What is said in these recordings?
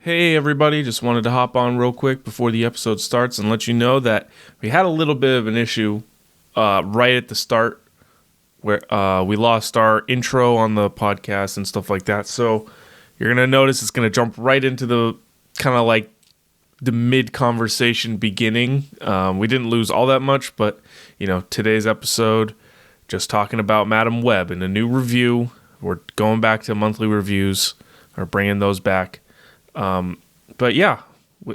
Hey everybody, just wanted to hop on real quick before the episode starts and let you know that we had a little bit of an issue right at the start where we lost our intro on the podcast and stuff like that. So you're going to notice it's going to jump right into the kind of like the mid-conversation beginning. We didn't lose all that much, but you know, today's episode, just talking about Madam Web and a new review. We're going back to monthly reviews, or bringing those back. But yeah,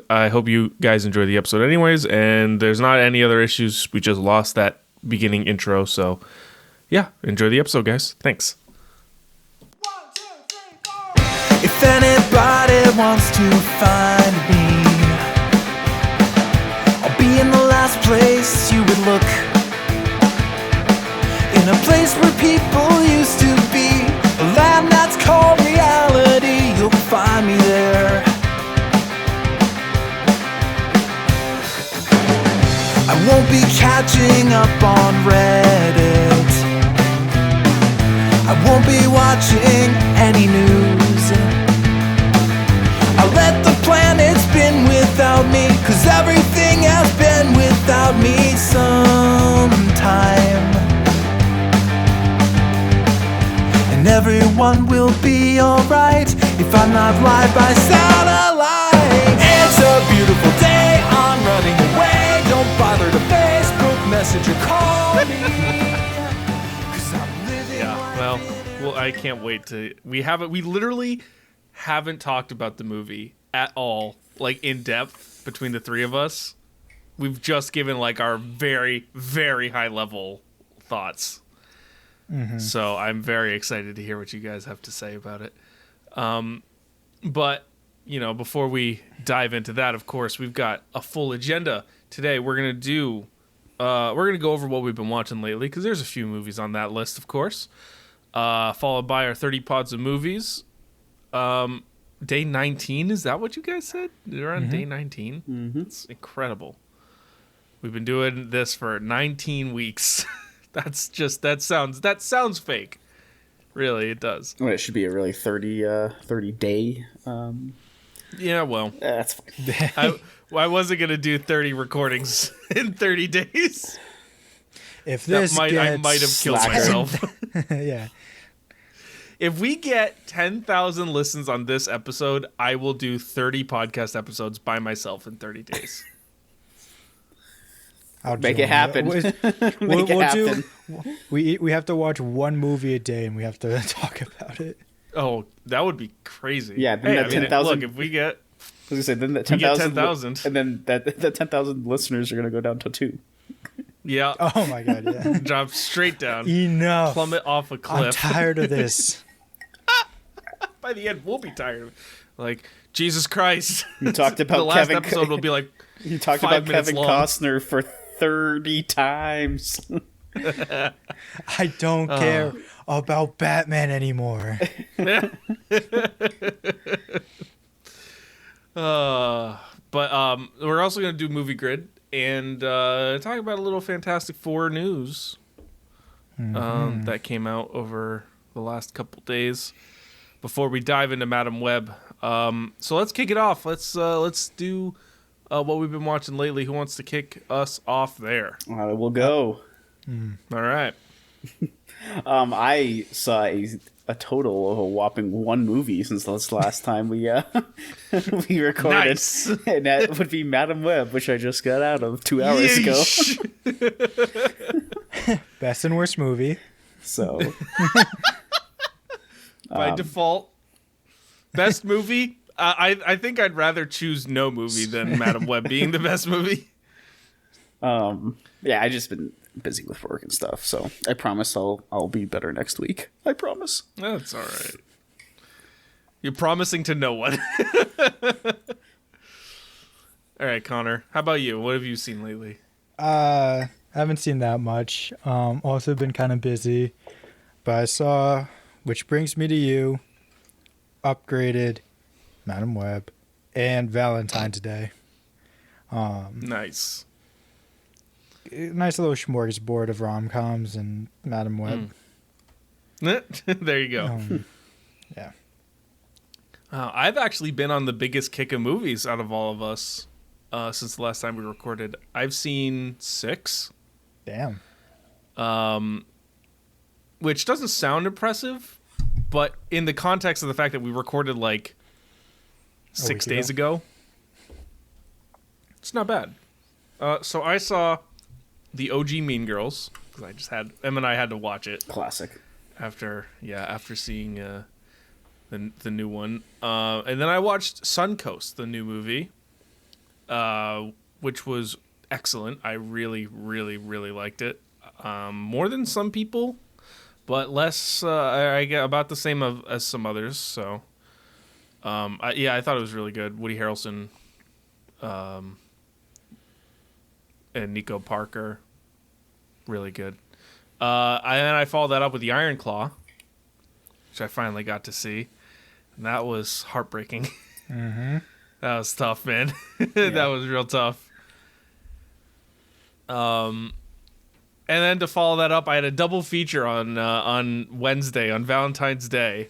I hope you guys enjoy the episode anyways, and there's not any other issues. We just lost that beginning intro, so yeah, enjoy the episode, guys. Thanks. 1, 2, 3, 4. If anybody wants to find me, I'll be in the last place you would look, in a place where people used to be, a land that's called reality. You'll find me there. I won't be catching up on Reddit. I won't be watching any news. I'll let the planet spin without me, 'cause everything has been without me sometime. And everyone will be alright if I'm not live by satellite. It's a beautiful day, I'm running away. Don't bother to Facebook message or call me, 'cause I'm living Well, I can't wait to. We literally haven't talked about the movie at all, like in depth between the three of us. We've just given like our very, very high level thoughts. Mm-hmm. So I'm very excited to hear what you guys have to say about it. But, you know, before we dive into that, of course, we've got a full agenda today. We're going to go over what we've been watching lately, because there's a few movies on that list, of course. Followed by our 30 pods of movies. Day 19, is that what you guys said? They're on day 19? Mm-hmm. It's incredible. We've been doing this for 19 weeks. That sounds fake. Really, it does. Well, it should be a really 30 day. Yeah, well, That's fine. I wasn't gonna do 30 recordings in 30 days. If this I might have killed myself. Yeah. If we get 10,000 listens on this episode, I will do 30 podcast episodes by myself in 30 days. I'll Make it happen. We have to watch one movie a day, and we have to talk about it. Oh, that would be crazy. Yeah, then that 10,000. Look, if we get, I was gonna say, then that 10,000, and then that 10,000 listeners are gonna go down to 2. yeah, Oh my god, yeah. drop straight down, Enough. plummet off a I'm cliff. tired of this. By the end, we'll be tired of it. Like, Jesus Christ. You talked about the last episode will be like You talked 5 about minutes Kevin long. Costner for 30 times. I don't care about Batman anymore. But we're also going to do Movie Grid and talk about a little Fantastic Four news that came out over the last couple days before we dive into Madam Web. So let's kick it off. Let's do what we've been watching lately. Who wants to kick us off there? I will go. All right. I saw a total of a whopping 1 movie since the last time we we recorded. Nice. And that would be Madam Web, which I just got out of 2 hours ago. Best and worst movie. So By default, best movie. I think I'd rather choose no movie than Madam Web being the best movie. yeah, I just been busy with work and stuff, so I promise I'll be better next week. I promise. That's all right. You're promising to no one. All right, Connor. How about you? What have you seen lately? Haven't seen that much. Also been kind of busy, but I saw Which Brings Me to You, Upgraded, Madam Web, and Valentine's Day. Nice. Nice little smorgasbord of rom-coms and Madam Web. There you go. Yeah. I've actually been on the biggest kick of movies out of all of us since the last time we recorded. I've seen 6. Damn. Which doesn't sound impressive, but in the context of the fact that we recorded like 6 days ago, it's not bad. So I saw the OG Mean Girls because I just had Em and I had to watch it Classic. after seeing the new one, and then I watched Suncoast, the new movie, which was excellent. I really, really, really liked it. More than some people, but less. I get about the same as some others. So, I thought it was really good. Woody Harrelson, and Nico Parker, really good. And I followed that up with the Iron Claw, which I finally got to see, and that was heartbreaking. Mm-hmm. That was tough, man. That was real tough. And then to follow that up, I had a double feature on Wednesday, on Valentine's Day.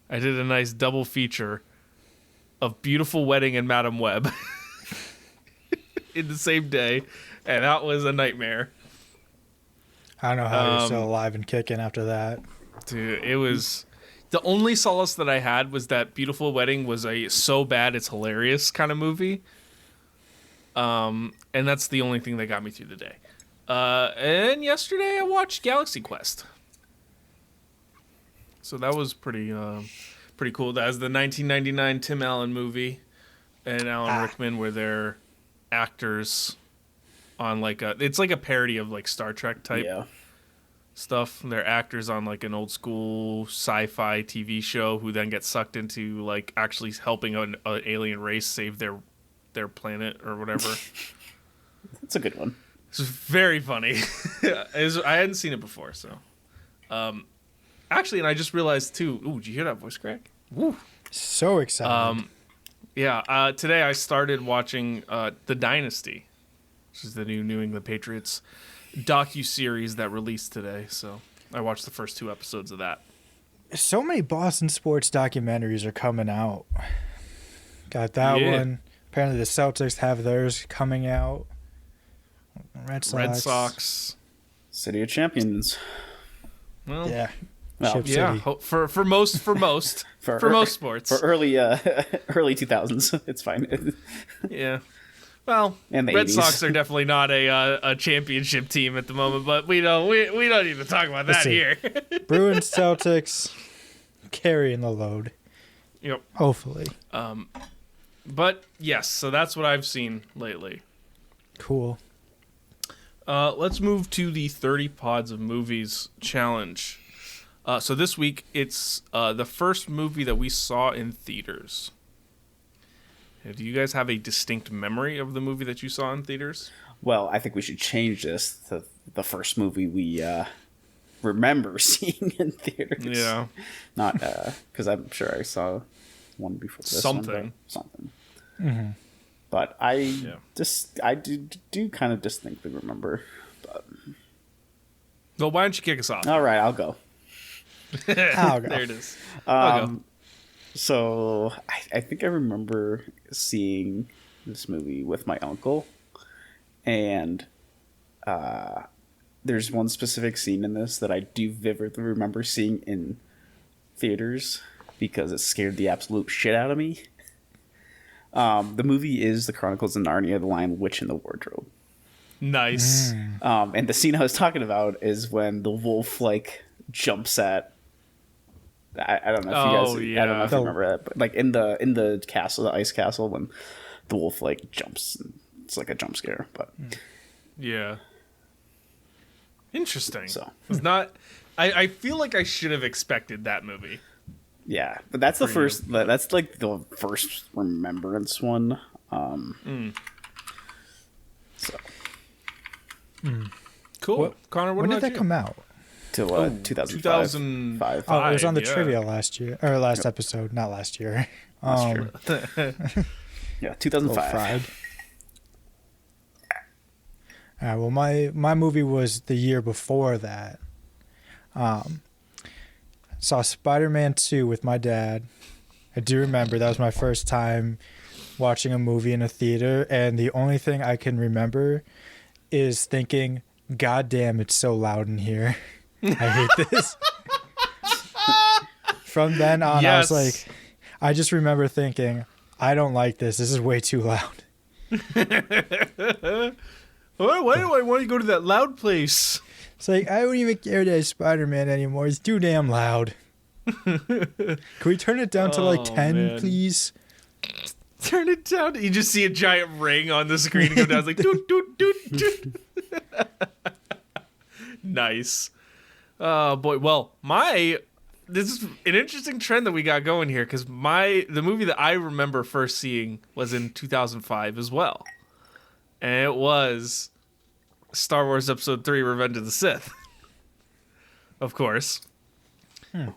I did a nice double feature of Beautiful Wedding and Madam Web in the same day, and that was a nightmare. I don't know how you're still alive and kicking after that. Dude, it was... The only solace that I had was that Beautiful Wedding was a so bad it's hilarious kind of movie. And that's the only thing that got me through the day. And yesterday I watched Galaxy Quest. So that was pretty cool. That was the 1999 Tim Allen movie and Alan Rickman, where they're actors on it's like a parody of like Star Trek type stuff. They're actors on like an old school sci-fi TV show who then get sucked into like actually helping an alien race save their planet or whatever. That's a good one. It's very funny. I hadn't seen it before, so. Actually, and I just realized too. Ooh, did you hear that voice crack? Woo! So excited. Today I started watching The Dynasty, which is the new England Patriots docu-series that released today. So I watched the first 2 episodes of that. So many Boston sports documentaries are coming out. Got that one. Apparently the Celtics have theirs coming out. Red Sox. City of Champions. Well, Yeah. Well, Chip yeah. City. For most for most sports. For early 2000s, it's fine. Yeah. Well, And the Red 80s. Sox are definitely not a championship team at the moment, but we don't need to talk about that see. here. Bruins, Celtics carrying the load. Yep. Hopefully. But yes, so that's what I've seen lately. Cool. Let's move to the 30 Pods of Movies challenge. So this week, it's the first movie that we saw in theaters. Do you guys have a distinct memory of the movie that you saw in theaters? Well, I think we should change this to the first movie we remember seeing in theaters. Yeah. Not because I'm sure I saw one before this Something. something. Mm-hmm. But I do kind of distinctly remember. But Well, why don't you kick us off? all right, I'll go. I'll go. There it is. I'll go. So I think I remember seeing this movie with my uncle, and there's one specific scene in this that I do vividly remember seeing in theaters because it scared the absolute shit out of me. The movie is The Chronicles of Narnia: The Lion, Witch, and the Wardrobe. Nice. And the scene I was talking about is when the wolf jumps at. I don't know if you guys. yeah. I don't know if you remember that, but in the castle, the ice castle, when the wolf jumps, it's like a jump scare. But Yeah. Interesting. So. It's not. I feel like I should have expected that movie. yeah, but that's the first. That's the first remembrance one. So Cool. Connor, what When about did that you? come out? till 2005. 2005. Oh, it was on the yeah. trivia last year. Or last episode, not last year. That's true. Yeah, 2005. Fried. All right, well, my movie was the year before that. Saw Spider-Man 2 with my dad I do remember that was my first time watching a movie in a theater, and the only thing I can remember is thinking, God damn, it's so loud in here. I hate this. From then on, I was like, I just remember thinking, I don't like this. This is way too loud. Why do I want to go to that loud place? It's like, I don't even care that it's Spider-Man anymore. It's too damn loud. Can we turn it down to like 10, man. please? Turn it down. You just see a giant ring on the screen and go down. It's like, doot, doot, doot, doot. Nice. Boy, well, this is an interesting trend that we got going here, because the movie that I remember first seeing was in 2005 as well. And it was Star Wars Episode 3, Revenge of the Sith. Of course. And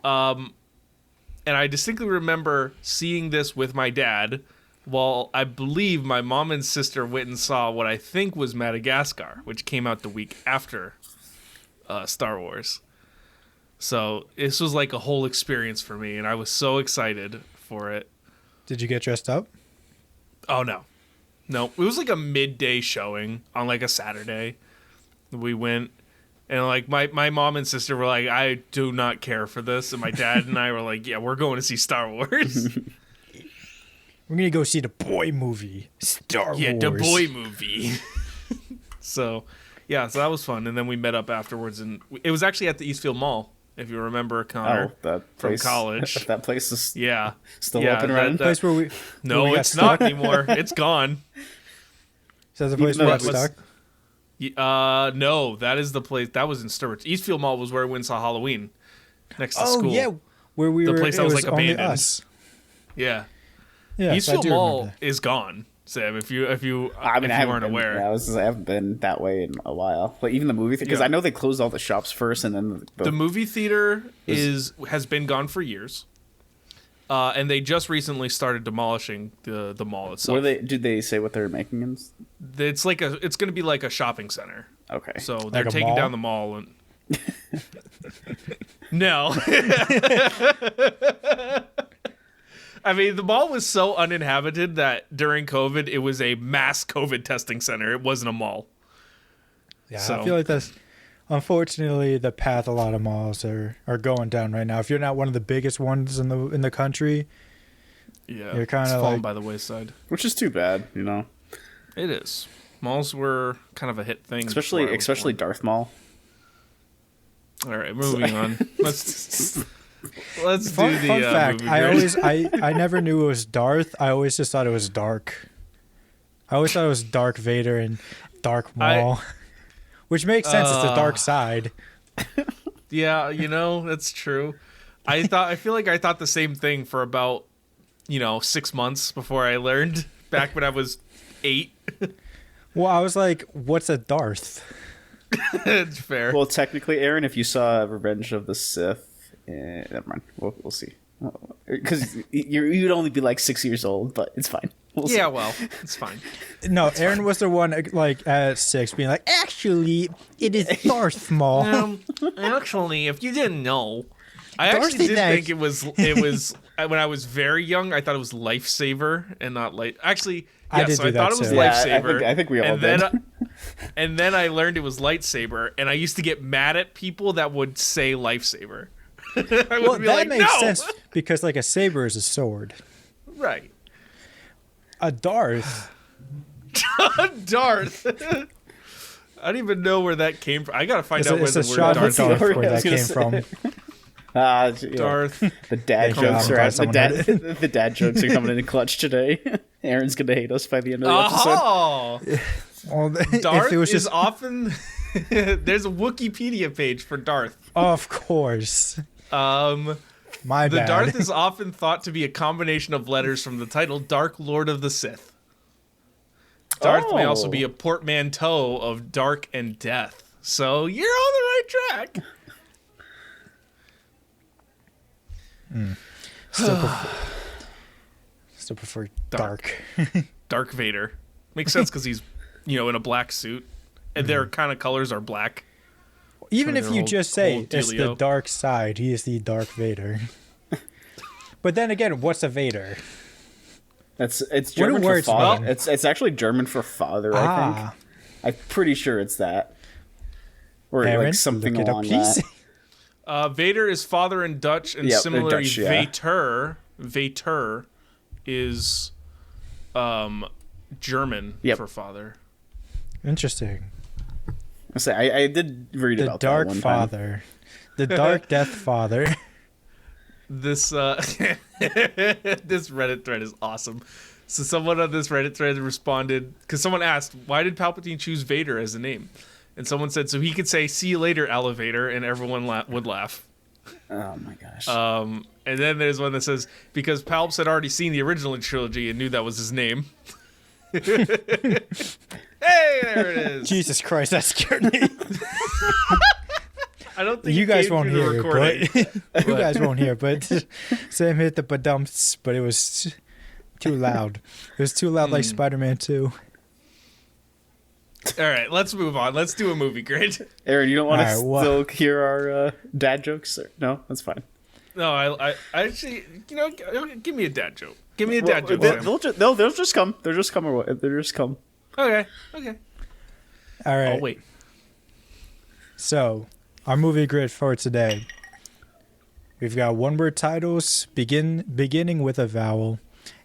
I distinctly remember seeing this with my dad, while I believe my mom and sister went and saw what I think was Madagascar, which came out the week after Star Wars. So this was like a whole experience for me, and I was so excited for it. Did you get dressed up? Oh, no. No, it was like a midday showing on like a Saturday. We went, and like my mom and sister were like, I do not care for this. And my dad and I were like, yeah, we're going to see Star Wars. We're going to go see the boy movie, Star Wars. Yeah, the boy movie. So that was fun. And then we met up afterwards, and it was actually at the Eastfield Mall, if you remember, Connor, that from place, college. That place is Yeah, still open, right? The place where we... No, where we it's got not stuck? anymore. It's gone. Is that the place Even where we though got it was- stuck? No, that is the place. That was in Sturbridge. Eastfield Mall was where we went and saw Halloween, next to Oh, school. yeah. Where we The were... place that it was, was like, only abandoned. us. Yeah. Yeah, Eastfield I do Mall remember is gone, Sam. If you I weren't aware. I haven't been that way in a while. Like even the movie theater, because Yeah. I know they closed all the shops first, and then The movie theater has been gone for years, and they just recently started demolishing the mall itself. Did they say what they're making? It's like it's going to be like a shopping center. Okay, So they're a taking mall? down the mall and. No. I mean, the mall was so uninhabited that during COVID, it was a mass COVID testing center. It wasn't a mall. Yeah, So- I feel like that's unfortunately the path a lot of malls are going down right now. If you're not one of the biggest ones in the country, Yeah, You're kinda it's fallen like- by the wayside. which is too bad, It is. Malls were kind of a hit thing, especially before I was born. Darth Maul. All right, moving on. Let's do fun the fact, movie I grid. I never knew it was Darth. I always just thought it was Dark. I always thought it was Dark Vader and Dark Maul, which makes sense. It's the dark side. Yeah, that's true. I feel like I thought the same thing for about 6 months before I learned, back when I was 8. Well, I was like, what's a Darth? It's fair. Well, technically, Aaron, if you saw Revenge of the Sith, never mind. We'll see. Because you'd only be like 6 years old, but it's fine. We'll see. Yeah, well, it's fine. No, Aaron was the one like at 6 being like, actually, it is Darth Maul. Actually, if you didn't know, I Darth actually did Vader. think it was when I was very young. I thought it was Lifesaver and not light. Actually, I did so do I thought that it was too. Yeah, Lifesaver. I think we all and did. then, and then I learned it was Lightsaber, and I used to get mad at people that would say Lifesaver. I would Well, be that like, makes no! sense because like a saber is a sword. Right. A Darth. Darth. I don't even know where that came from. I gotta find It's out a, where it's a the word shot of Darth. Darth Sorry, where I was that gonna came say. from. Darth. The dad Yeah, jokes I'm are glad the someone dad. heard The dad jokes are coming in clutch today. Aaron's gonna hate us by the end of the episode. Oh, Well, Darth if it was is just, often. There's a Wikipedia page for Darth. of course, My my the bad. Darth is often thought to be a combination of letters from the title Dark Lord of the Sith. Darth may also be a portmanteau of dark and death. So you're on the right track. Still prefer dark. Dark Vader. Makes sense because he's, in a black suit. And their kind of colors are black. Even Kind if of you their just whole say it's the dealio. dark side, he is the Dark Vader. But then again, what's a Vader? It's German for words father. mean? It's actually German for father. I think. I'm pretty sure it's that, or Aaryn, like something look it up, along please. that. Vader is father in Dutch, and Yep, similarly, Dutch, yeah. Vater is German Yep. for father. Interesting. I did read The about Dark that one Father. The Dark Death Father. This this Reddit thread is awesome. So someone on this Reddit thread responded because someone asked, "Why did Palpatine choose Vader as a name?" And someone said, "So he could say, 'See you later, elevator,'" and everyone would laugh. Oh my gosh. And then there's one that says, "Because Palps had already seen the original trilogy and knew that was his name." Hey, there it is. Jesus Christ, that scared me. I don't think You it guys came won't through the hear recording. it, but you guys won't hear. But Sam hit the badumps, but it was too loud. It was too loud, like Spider-Man 2. All right, let's move on. Let's do a movie grade. Aaron, you don't want to Alright, what- still hear our dad jokes? No, that's fine. No, I actually, give me a dad joke. Give me a dad joke. Sam. They'll just come. They'll just come. They'll just come. Okay. All right. I'll wait. So, our movie grid for today. We've got one-word titles, beginning with a vowel,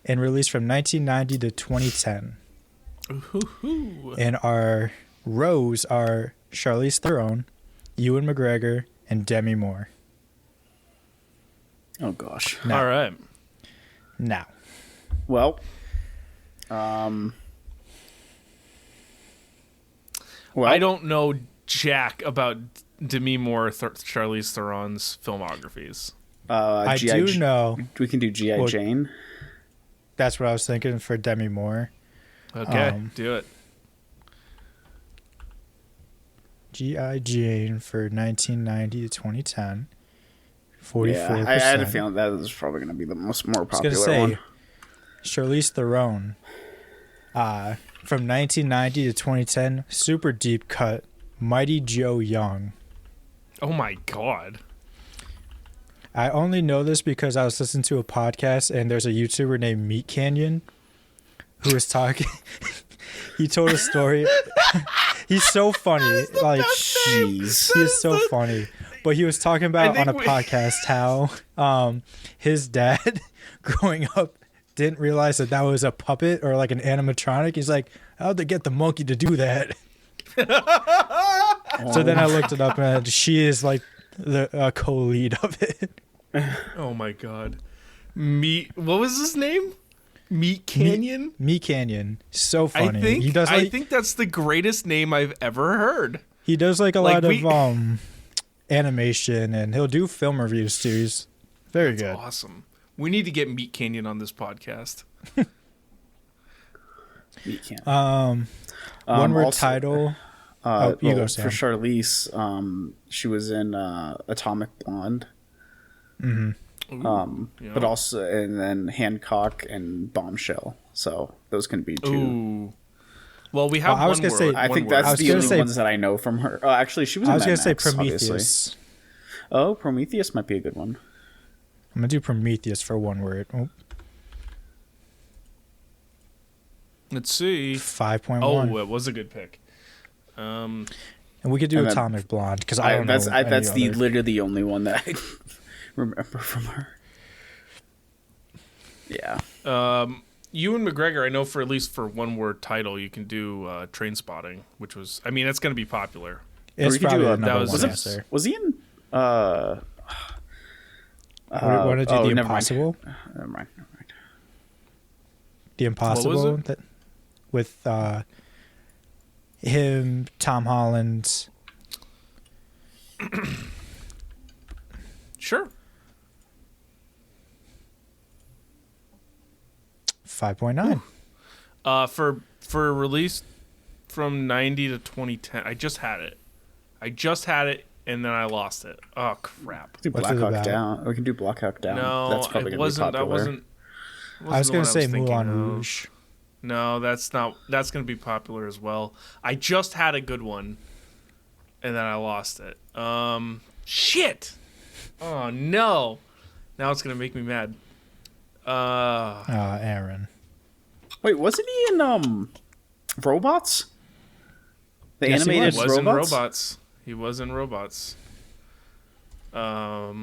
and released from 1990 to 2010. Ooh. And our rows are Charlize Theron, Ewan McGregor, and Demi Moore. Oh gosh. Now, All right. Now, Well, I don't know jack about Demi Moore, Charlize Theron's filmographies. I G.I. do know We can do G.I. Well, Jane. that's what I was thinking for Demi Moore. Okay, do it. G.I. Jane for 1990 to 2010. 44%. Yeah, I had a feeling that was probably going to be the more I was popular gonna say, one. Charlize Theron, from 1990 to 2010, super deep cut, Mighty Joe Young. Oh my god. I only know this because I was listening to a podcast and there's a YouTuber named Meat Canyon who was talking. He told a story. He's so funny. Like, Jeez. he is so funny. But he was talking about on a podcast how his dad growing up didn't realize that was a puppet or like an animatronic. He's like, how'd they get the monkey to do that? So then I looked it up and she is like the co-lead of it. Oh my god. What was his name? Meat Canyon? Meat Canyon. So funny. I think that's the greatest name I've ever heard. He does like a Like, lot of animation and he'll do film reviews too. He's very good. Awesome. We need to get Meat Canyon on this podcast. You can't. One word also, title. You go, for Sam. Charlize, she was in Atomic Blonde. Ooh, But also, and then Hancock and Bombshell. So those can be two. Ooh. Well, we have I was one gonna say- word. I think one word. that's the gonna only say- ones that I know from her. Oh, actually, she was. I in was Mad going to say Max, Prometheus. obviously. Oh, Prometheus might be a good one. I'm going to do Prometheus for one word. Oh, Let's see. 5.1. Oh, it was a good pick. And we could do And then- Atomic Blonde because I don't know. That's any other. literally the only one that I remember from her. Yeah. Ewan McGregor, I know for at least for one word title, you can do Train Spotting, which was, I mean, that's going to be popular. Or It's we could probably do the a- number was one it- answer. Was he in? Want to do The never mind. Impossible? Never mind. The Impossible? it? With him, Tom Holland. Sure. 5.9. For release from 90 to 2010, I just had it, and then I lost it. Oh crap! Do What's Black it Hawk about? Down. We can do Black Hawk Down. No, That's probably it gonna wasn't. be popular. That wasn't. I was going to say Moulin Rouge. No, that's not. That's going to be popular as well. I just had a good one, and then I lost it. Shit! Oh no! Now it's going to make me mad. Aaryn. Wait, wasn't he in Robots? The Yes, he animated He was in Robots? Robots. He was in Robots. Oh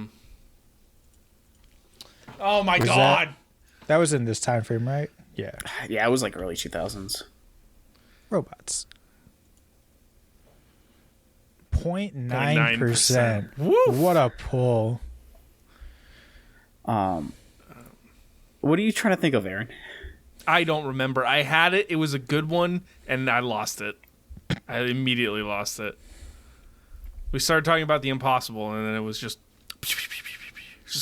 my Was god! That was in this time frame, right? Yeah. Yeah, it was like early 2000s. Robots. 0.9%. Woo! What a pull. What are you trying to think of, Aaron? I don't remember. I had it. It was a good one, and I lost it. I immediately lost it. We started talking about the impossible, and then it was just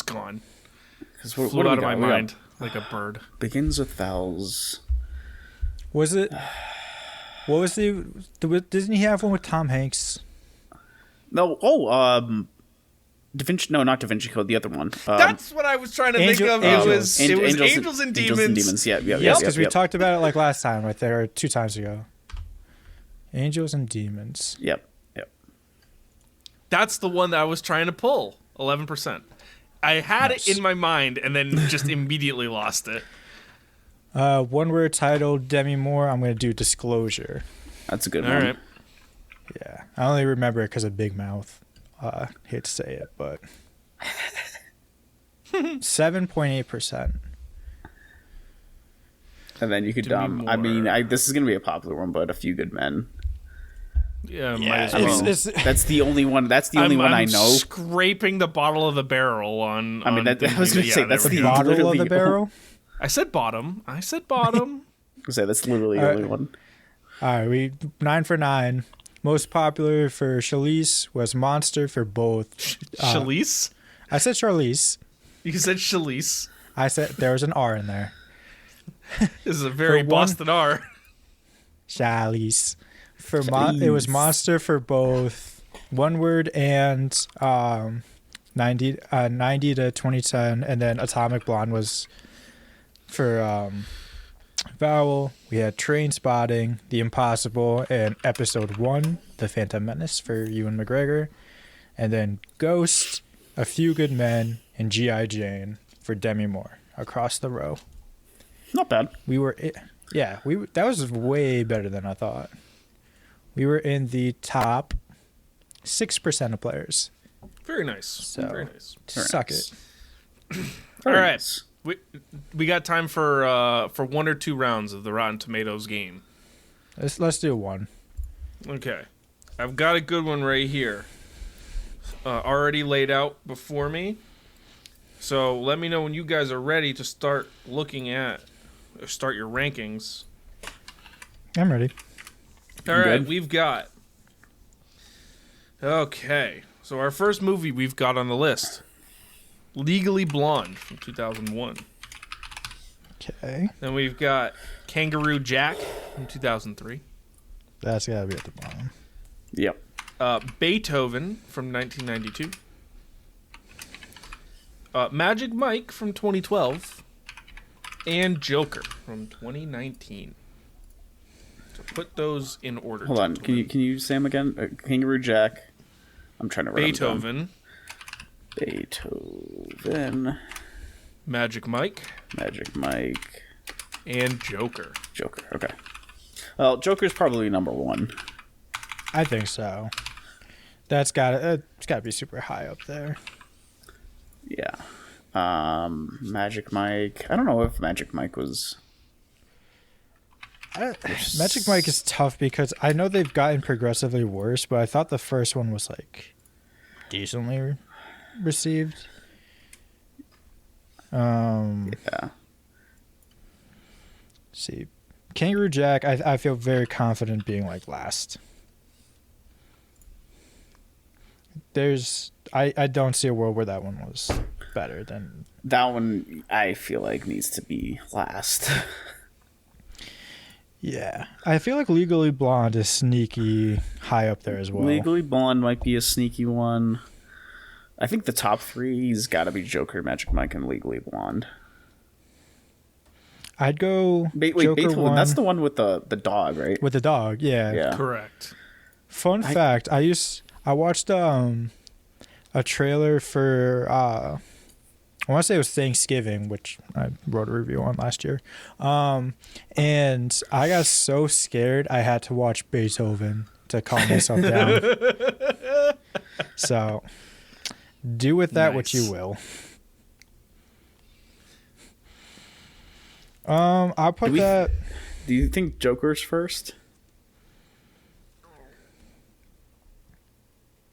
gone. What Flew do we out of got? my We got mind like a bird. Begins with vowels. Was it? What was Doesn't he have one with Tom Hanks? No, Da Vinci. No, not Da Vinci Code. The other one. That's what I was trying to think of. Angels. It was Angels and Demons. Angels and Demons. Yeah, Yes, because we talked about it like last time, right there, 2 times ago. Angels and Demons. Yep. That's the one that I was trying to pull. 11%. I had it in my mind and then just immediately lost it. One word titled Demi Moore. I'm going to do Disclosure. That's a good All one. right. Yeah. I only remember it because of Big Mouth. Hate to say it, but 7.8%. And then you could. Demi I mean, Moore. this is gonna be a popular one, but A Few Good Men. Yeah, might Yeah, as well. That's the only one. That's the only one I I'm know. scraping the bottom of the barrel on. I mean, on I was gonna yeah, say there that's we the go. Bottle of literally the barrel. I said bottom. That's literally the only one. All right, we 9 for 9. Most popular for Charlize was Monster for both. Charlize? I said Charlize. You said Charlize. I said there was an R in there. This is a very For one- Boston R. Charlize. It was Monster for both one word and 90 to 2010, and then Atomic Blonde was for vowel. We had Train Spotting, The Impossible, and Episode 1, The Phantom Menace for Ewan McGregor, and then Ghost, A Few Good Men, and G.I. Jane for Demi Moore across the row. Not bad. That was way better than I thought. We were in the top 6% of players. Very nice. So, Very nice. Suck nice. it. All right. We got time for 1 or 2 rounds of the Rotten Tomatoes game. Let's do one. Okay. I've got a good one right here. Already laid out before me. So let me know when you guys are ready to start looking at, or start your rankings. I'm ready. All right, good? we've got. Okay, so our first movie we've got on the list, Legally Blonde from 2001. Okay. Then we've got Kangaroo Jack from 2003. That's got to be at the bottom. Yep. Beethoven from 1992. Magic Mike from 2012. And Joker from 2019. So put those in order. Hold on. Can you say them again? Kangaroo Jack. I'm trying to write them down. Beethoven. Magic Mike. Magic Mike. And Joker. Joker. Okay. Well, Joker's probably number 1. I think so. It's got to be super high up there. Yeah. Magic Mike. I don't know if Magic Mike was. Magic Mike is tough because I know they've gotten progressively worse, but I thought the first one was like decently received. Yeah. See, Kangaroo Jack, I feel very confident being like last. I don't see a world where that one was better than That one, I feel like, needs to be last. Yeah. I feel like Legally Blonde is sneaky high up there as well. Legally Blonde might be a sneaky one. I think the top 3's got to be Joker, Magic Mike, and Legally Blonde. I'd go Wait, Joker Beethoven, 1 that's the one with the dog, right? with the dog. Yeah. Yeah. Correct. Fun fact, I watched a trailer for I want to say it was Thanksgiving, which I wrote a review on last year. And I got so scared I had to watch Beethoven to calm myself down. So do with that what you will. I'll put that. Do you think Joker's first?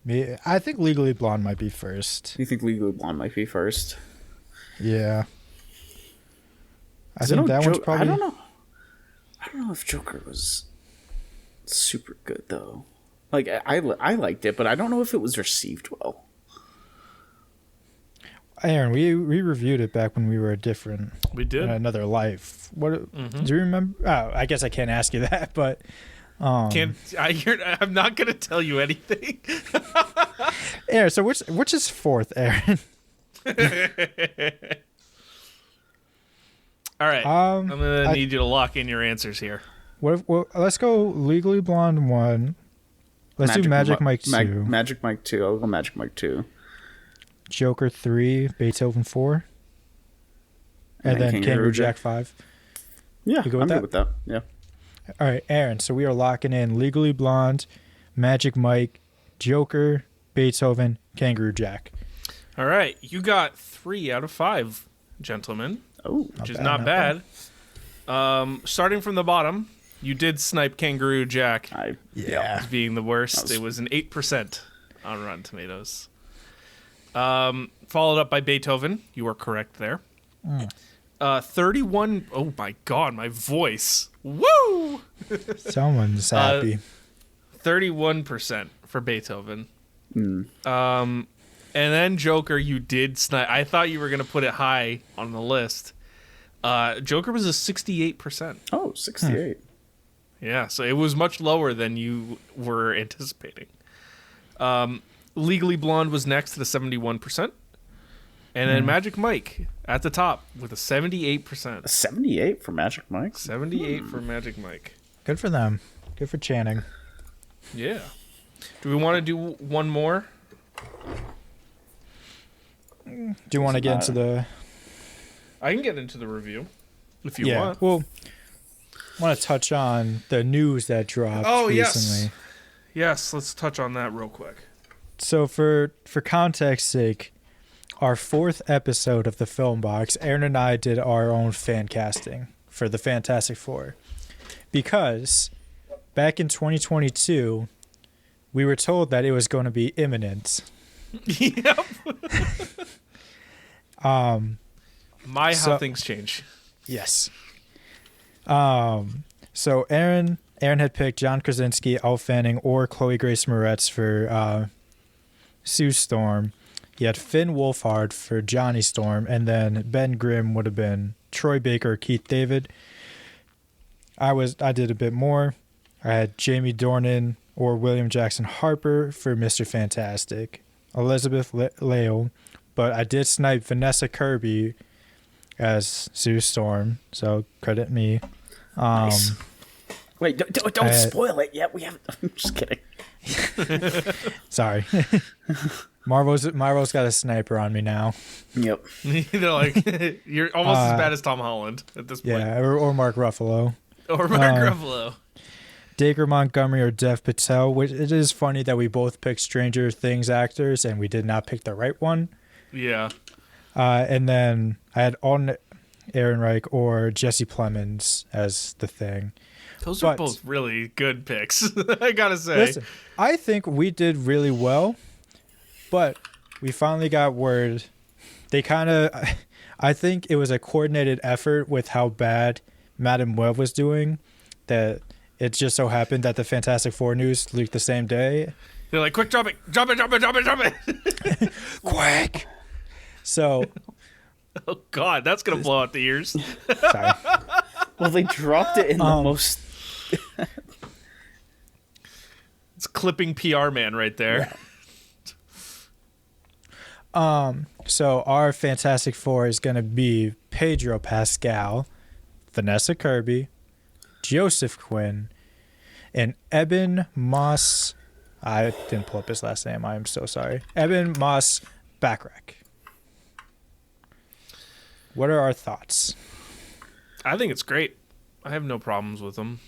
I think Legally Blonde might be first. Do you think Legally Blonde might be first? Yeah. I think that one's probably... I don't know if Joker was super good, though. Like, I liked it, but I don't know if it was received well. Aaron, we reviewed it back when we were different. We did. In another life. What do you remember? Oh, I guess I can't ask you that, but... I'm not going to tell you anything. Aaron, so which is fourth, Aaron? All right. I'm going to need you to lock in your answers here. Let's go Legally Blonde 1. Let's do Magic Mike 2. Magic Mike 2. I'll go Magic Mike 2. Joker 3. Beethoven 4. And then Kangaroo Jack 5. Yeah, you go I'm with good with that. Yeah. All right, Aaron. So we are locking in Legally Blonde, Magic Mike, Joker, Beethoven, Kangaroo Jack. All right. You got 3 out of 5, gentlemen. Oh, which is not bad. Starting from the bottom, you did snipe Kangaroo Jack. As being the worst. It was an 8% on Rotten Tomatoes. Followed up by Beethoven. You are correct there. 31. Oh my God, my voice. Woo! Someone's happy. 31% for Beethoven. And then Joker, you did snipe. I thought you were going to put it high on the list. Joker was a 68%. Oh, 68. Yeah, so it was much lower than you were anticipating. Legally Blonde was next at a 71%. And then Magic Mike at the top with a 78%. 78 for Magic Mike? 78 for Magic Mike. Good for them. Good for Channing. Yeah. Do we want to do one more? Do you want to get into the... I can get into the review if you want. Well, I want to touch on the news that dropped recently. Yes, let's touch on that real quick. So for context's sake, our 4th episode of the Film Box, Aaron and I did our own fan casting for the Fantastic Four. Because back in 2022, we were told that it was going to be imminent. Yep. How things change. Yes. So Aaron had picked John Krasinski, Elle Fanning, or Chloe Grace Moretz for Sue Storm. He had Finn Wolfhard for Johnny Storm, and then Ben Grimm would have been Troy Baker or Keith David. I did a bit more. I had Jamie Dornan or William Jackson Harper for Mr. Fantastic, Elizabeth Leo, but I did snipe Vanessa Kirby as Sue Storm, so credit me. Nice. Wait, don't spoil it yet. We haven't. I'm just kidding. Sorry. Marvel's got a sniper on me now. Yep. They're like, you're almost as bad as Tom Holland at this point. Yeah, or Mark Ruffalo. Or Mark Ruffalo. Dacre Montgomery or Dev Patel, which it is funny that we both picked Stranger Things actors and we did not pick the right one. Yeah. And then I had Alden Ehrenreich or Jesse Plemons as the Thing. Those are both really good picks, I gotta say. Listen, I think we did really well, but we finally got word. I think it was a coordinated effort with how bad Madame Web was doing, that it just so happened that the Fantastic Four news leaked the same day. They're like, quick, drop it. Quick. So. Oh, God, that's going to blow out the ears. Sorry. Well, they dropped it in the most... It's clipping PR man right there. Yeah. So our Fantastic Four is going to be Pedro Pascal, Vanessa Kirby, Joseph Quinn, and Eben Moss. I didn't pull up his last name. I am so sorry. Eben Moss Backrack. what are our thoughts? I think it's great. I have no problems with them.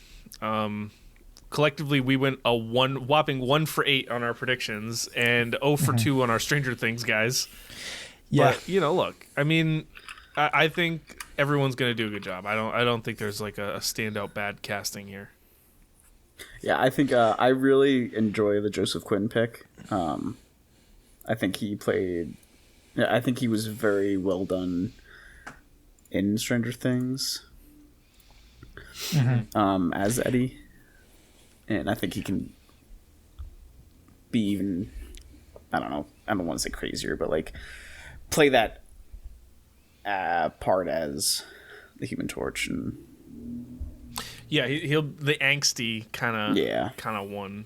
Collectively, we went a whopping 1 for 8 on our predictions and 0 for 2 on our Stranger Things guys. Yeah. But, look, I mean, I think everyone's going to do a good job. I don't think there's like a standout bad casting here. Yeah, I think I really enjoy the Joseph Quinn pick. I think he was very well done in Stranger Things as Eddie, and I think he can be even, I don't want to say crazier, but like play that part as the Human Torch. And yeah, he'll the angsty kind of one.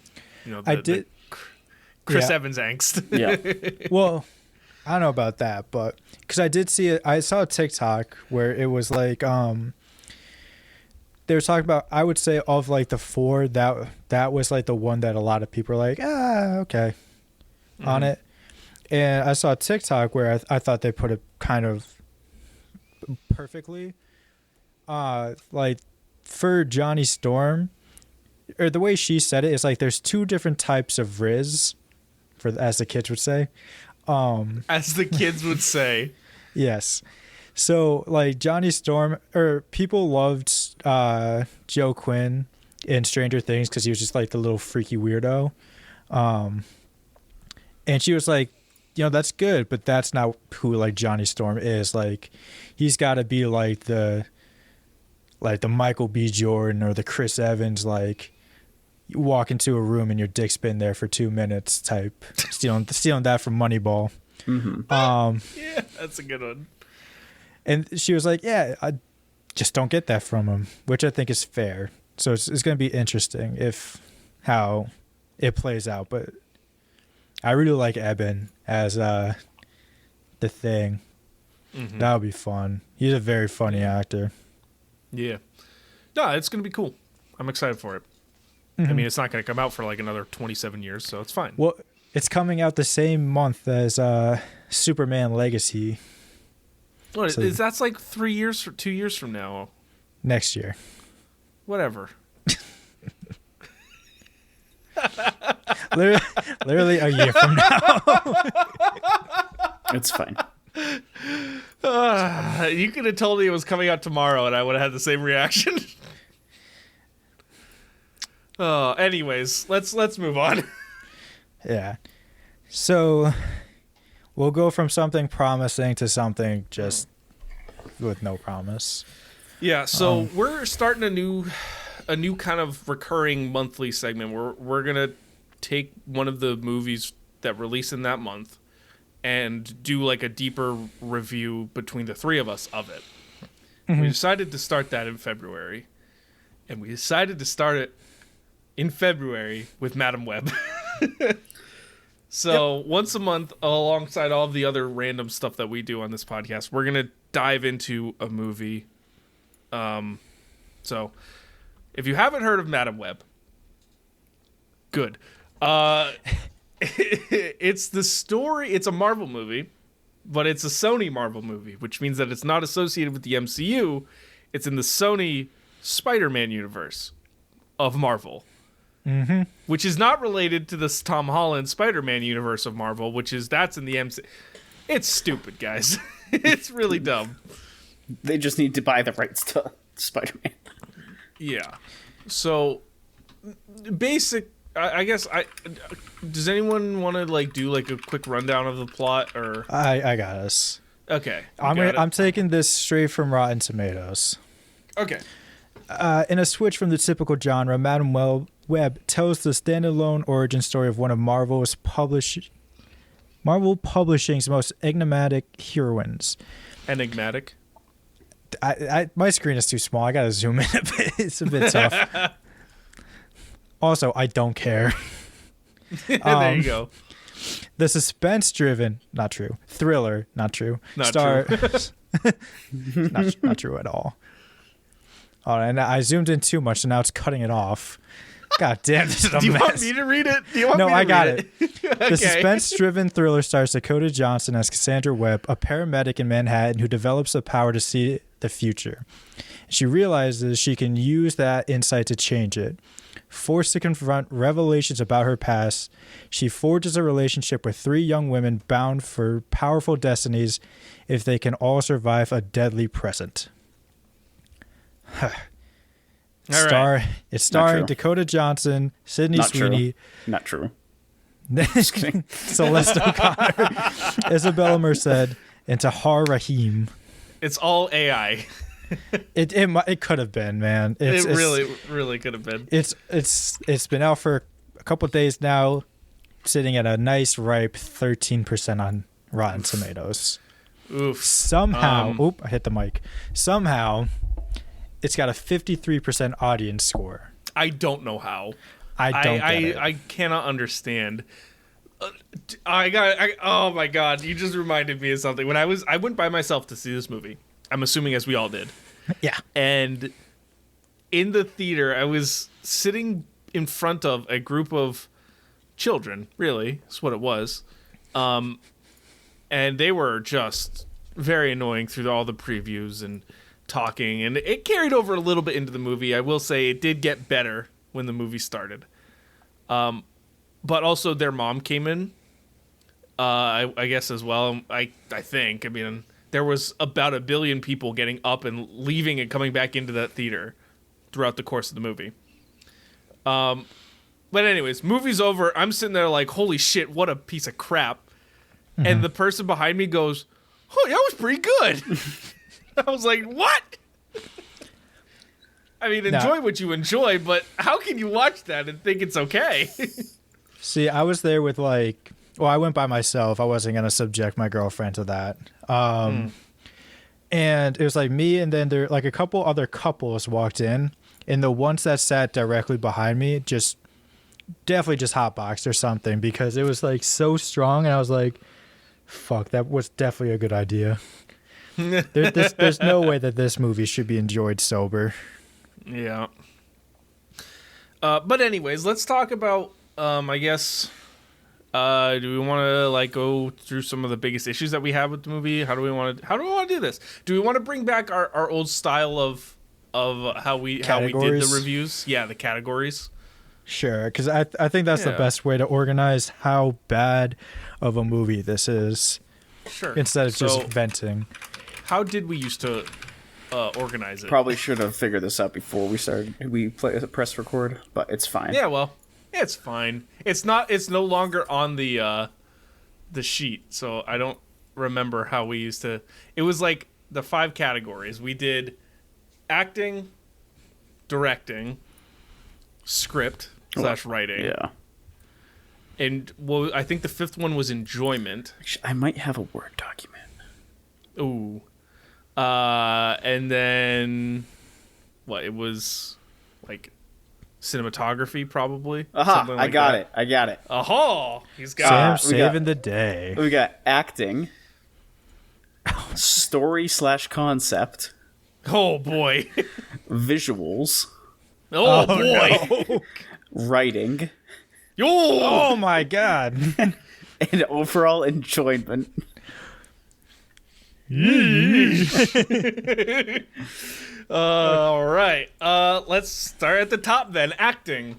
Chris Evans angst. Yeah. Well, I don't know about that, but because I did see it, I saw a TikTok where it was like they were talking about, I would say of like the 4, that was like the one that a lot of people are like, okay, on it. And I saw a TikTok where I thought they put it kind of perfectly. Like for Johnny Storm, or the way she said it is like there's 2 different types of Riz, as the kids would say. As the kids would say. Yes. So like Johnny Storm, or people loved Joe Quinn in Stranger Things because he was just like the little freaky weirdo. And she was like, that's good, but that's not who like Johnny Storm is. Like he's got to be like the Michael B. Jordan or the Chris Evans, like you walk into a room and your dick's been there for 2 minutes type, stealing that from Moneyball. Yeah, that's a good one. And she was like, yeah, I just don't get that from him, which I think is fair. So it's going to be interesting how it plays out. But I really like Eben as the Thing. That would be fun. He's a very funny actor. Yeah. No, it's going to be cool. I'm excited for it. I mean, it's not going to come out for like another 27 years, so it's fine. Well, it's coming out the same month as Superman Legacy. What, that's like 2 years from now. Next year. Whatever. literally a year from now. It's fine. You could have told me it was coming out tomorrow and I would have had the same reaction. Anyways, let's move on. Yeah. So we'll go from something promising to something just with no promise. Yeah, so we're starting a new kind of recurring monthly segment where we're going to take one of the movies that release in that month and do like a deeper review between the 3 of us of it. We decided to start that in February, and we decided to start it in February with Madam Web. So once a month, alongside all of the other random stuff that we do on this podcast, we're going to dive into a movie. So if you haven't heard of Madam Web, good. It's the story. It's a Marvel movie, but it's a Sony Marvel movie, which means that it's not associated with the MCU. It's in the Sony Spider-Man universe of Marvel. Which is not related to this Tom Holland Spider-Man universe of Marvel, that's in the MCU. It's stupid, guys. It's really dumb. They just need to buy the rights to Spider-Man. Yeah. So, I guess does anyone want to like do like a quick rundown of the plot, or I got us. Okay. I'm taking this straight from Rotten Tomatoes. Okay. In a switch from the typical genre, Madam Web tells the standalone origin story of one of Marvel Publishing's most enigmatic heroines. Enigmatic? My screen is too small. I gotta zoom in a bit. It's a bit tough. Also, I don't care. There you go. The suspense-driven, not true. Thriller, not true. Not true. not true at all. Oh, and I zoomed in too much, so now it's cutting it off. God damn, this is a Do you mess. want me to read it? Do you want No, me to I got read it. Okay. The suspense-driven thriller stars Dakota Johnson as Cassandra Webb, a paramedic in Manhattan who develops the power to see the future. She realizes she can use that insight to change it. Forced to confront revelations about her past, she forges a relationship with 3 young women bound for powerful destinies if they can all survive a deadly present. It's starring true. Dakota Johnson, Sydney Not Sweeney, true. Not true. Celeste O'Connor, Isabella Merced, and Tahar Rahim. It's all AI. It could have been, man. It really could have been. It's been out for a couple of days now, sitting at a nice ripe 13% on Rotten Tomatoes. Oof. Somehow, I hit the mic. Somehow, it's got a 53% audience score. I don't know how. I don't get it. I cannot understand. Oh my god! You just reminded me of something. When I went by myself to see this movie. I'm assuming as we all did. Yeah. And in the theater, I was sitting in front of a group of children. Really, that's what it was. And they were just very annoying through all the previews and talking, and it carried over a little bit into the movie. I will say it did get better when the movie started. But also their mom came in, I guess as well. I think. I mean, there was about 1 billion people getting up and leaving and coming back into that theater throughout the course of the movie. But anyways, movie's over. I'm sitting there like, holy shit, what a piece of crap. Mm-hmm. And the person behind me goes, oh, that was pretty good. I was like, what? I mean, enjoy what you enjoy, but how can you watch that and think it's okay? See, I was there with I went by myself. I wasn't going to subject my girlfriend to that. And it was like me, and then there like a couple other couples walked in, and the ones that sat directly behind me definitely just hotboxed or something, because it was like so strong, and I was like, fuck, that was definitely a good idea. There's no way that this movie should be enjoyed sober. Yeah. But anyways, let's talk about, I guess, do we want to go through some of the biggest issues that we have with the movie? How do we want to do this? Do we want to bring back our old style of how we did the reviews? Yeah, the categories. Sure, because I think that's the best way to organize how bad of a movie this is. Sure. Instead of just venting. How did we used to organize it? Probably should have figured this out before we press record, but it's fine. Yeah, well, it's fine. It's no longer on the sheet, so I don't remember how we used to. It was like the 5 categories. We did acting, directing, script / writing. Yeah. And I think the 5th one was enjoyment. Actually, I might have a Word document. Ooh. And then it was like cinematography, probably. Aha, I got it. Aha, he's got Sam saving the day. We got acting, story / concept. Oh boy. Visuals. Oh boy. No. Writing. Oh my god. And overall enjoyment. All right. Let's start at the top then. Acting.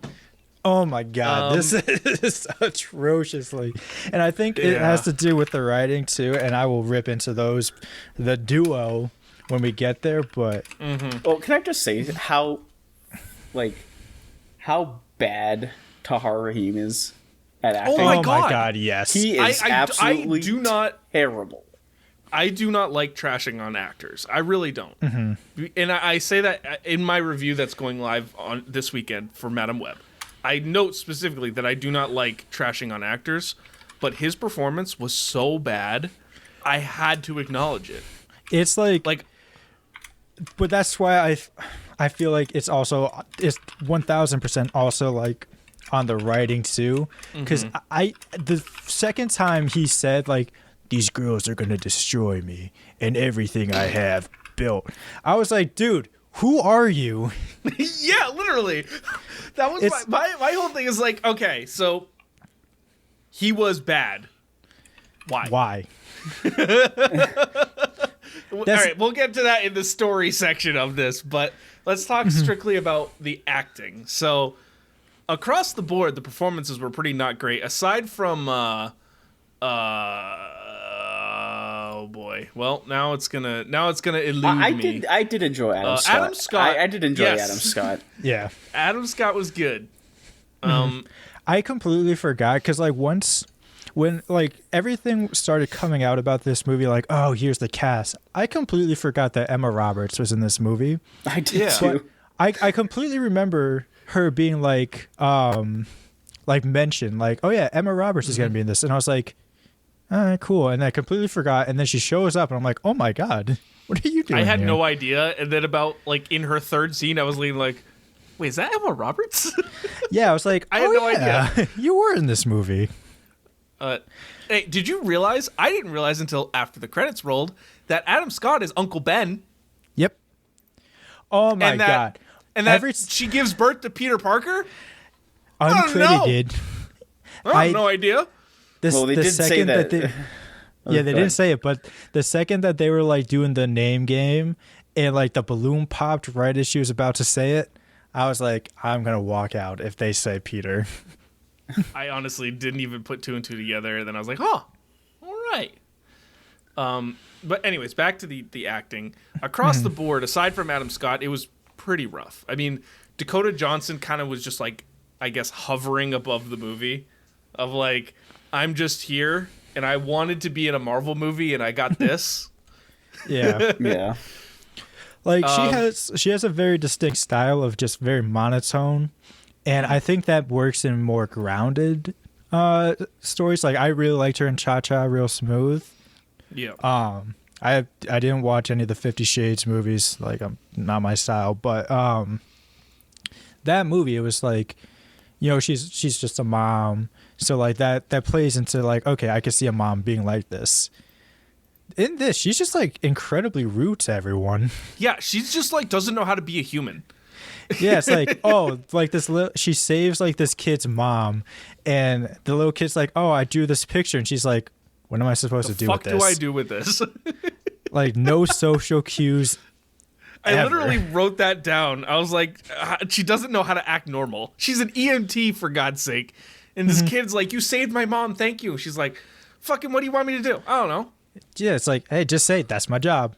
Oh my god, this is atrociously. And I think it has to do with the writing too, and I will rip into the duo when we get there, but Well, can I just say how bad Tahar Rahim is at acting? Oh my God. god, yes. He is absolutely terrible. I do not like trashing on actors. I really don't. Mm-hmm. And I say that in my review that's going live on this weekend for Madam Web. I note specifically that I do not like trashing on actors, but his performance was so bad, I had to acknowledge it. It's like but that's why I feel like it's 1000% also like on the writing too, because the second time he said like, these girls are gonna destroy me and everything I have built, I was like, dude, who are you? Yeah, literally. That was my whole thing is like, okay, so he was bad. Why? All right, we'll get to that in the story section of this, but let's talk strictly about the acting. So, across the board, the performances were pretty not great, aside from, oh boy. Well, now it's gonna elude me. I did enjoy Adam Scott. Adam Scott. I did enjoy Adam Scott. Yeah. Adam Scott was good. I completely forgot because like when like everything started coming out about this movie, like, oh, here's the cast, I completely forgot that Emma Roberts was in this movie. I did too. I completely remember her being like mentioned, like, oh yeah, Emma Roberts is gonna be in this, and I was like, all right, cool, and I completely forgot, and then she shows up, and I'm like, oh my god, what are you doing? I had here? no idea, and then about like in her third scene, I was like, wait, is that Emma Roberts? Yeah, I was like, I had no idea. You were in this movie. Hey, did you realize? I didn't realize until after the credits rolled that Adam Scott is Uncle Ben. Yep. Oh my god. And that she gives birth to Peter Parker? Uncredited. I have no idea. They did say that. They didn't say it, but the second that they were like doing the name game and like the balloon popped right as she was about to say it, I was like, I'm going to walk out if they say Peter. I honestly didn't even put two and two together, and then I was like, oh, all right. But anyways, back to the acting. Across the board, aside from Adam Scott, it was pretty rough. I mean, Dakota Johnson kind of was just like, I guess, hovering above the movie of like, I'm just here, and I wanted to be in a Marvel movie, and I got this. Yeah. Yeah. Like she has a very distinct style of just very monotone. And I think that works in more grounded stories. Like I really liked her in Cha Cha Real Smooth. Yeah. I didn't watch any of the 50 Shades movies. Like I'm not my style, but that movie, it was like, you know, she's just a mom. So like that plays into like, okay, I can see a mom being like this. In this, she's just like incredibly rude to everyone. Yeah, she's just like doesn't know how to be a human. Yeah, it's like, oh, like she saves like this kid's mom, and the little kid's like, oh, I drew this picture, and she's like, what am I supposed to do with this? What do I do with this? Like no social cues. I literally wrote that down. I was like, she doesn't know how to act normal. She's an EMT, for God's sake. And this kid's like, you saved my mom, thank you. She's like, fucking, what do you want me to do? I don't know. Yeah, it's like, hey, just say that's my job.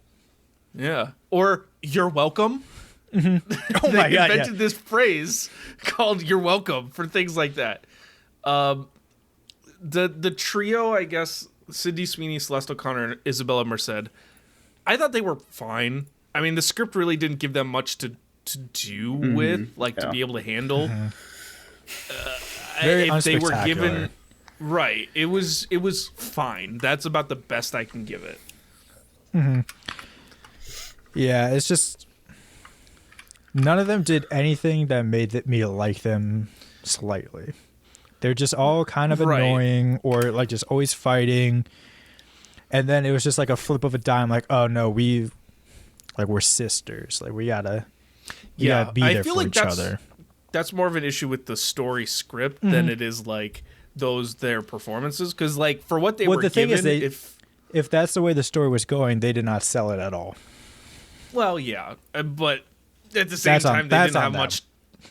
Yeah. Or you're welcome. Oh my god! They invented this phrase called "You're welcome" for things like that. The trio, I guess, Sydney Sweeney, Celeste O'Connor, and Isabella Merced. I thought they were fine. I mean, the script really didn't give them much to do with, like to be able to handle. Very if they were unspectacular. given right, it was fine. That's about the best I can give it. Yeah, it's just. None of them did anything that made me like them slightly. They're just all kind of annoying or like just always fighting. And then it was just like a flip of a dime, like, oh no, we're sisters. Like we gotta be there for each other. That's more of an issue with the story script than it is like their performances. Because like for what they were the thing given, is if that's the way the story was going, they did not sell it at all. Well, yeah, but at the same time, they didn't have much.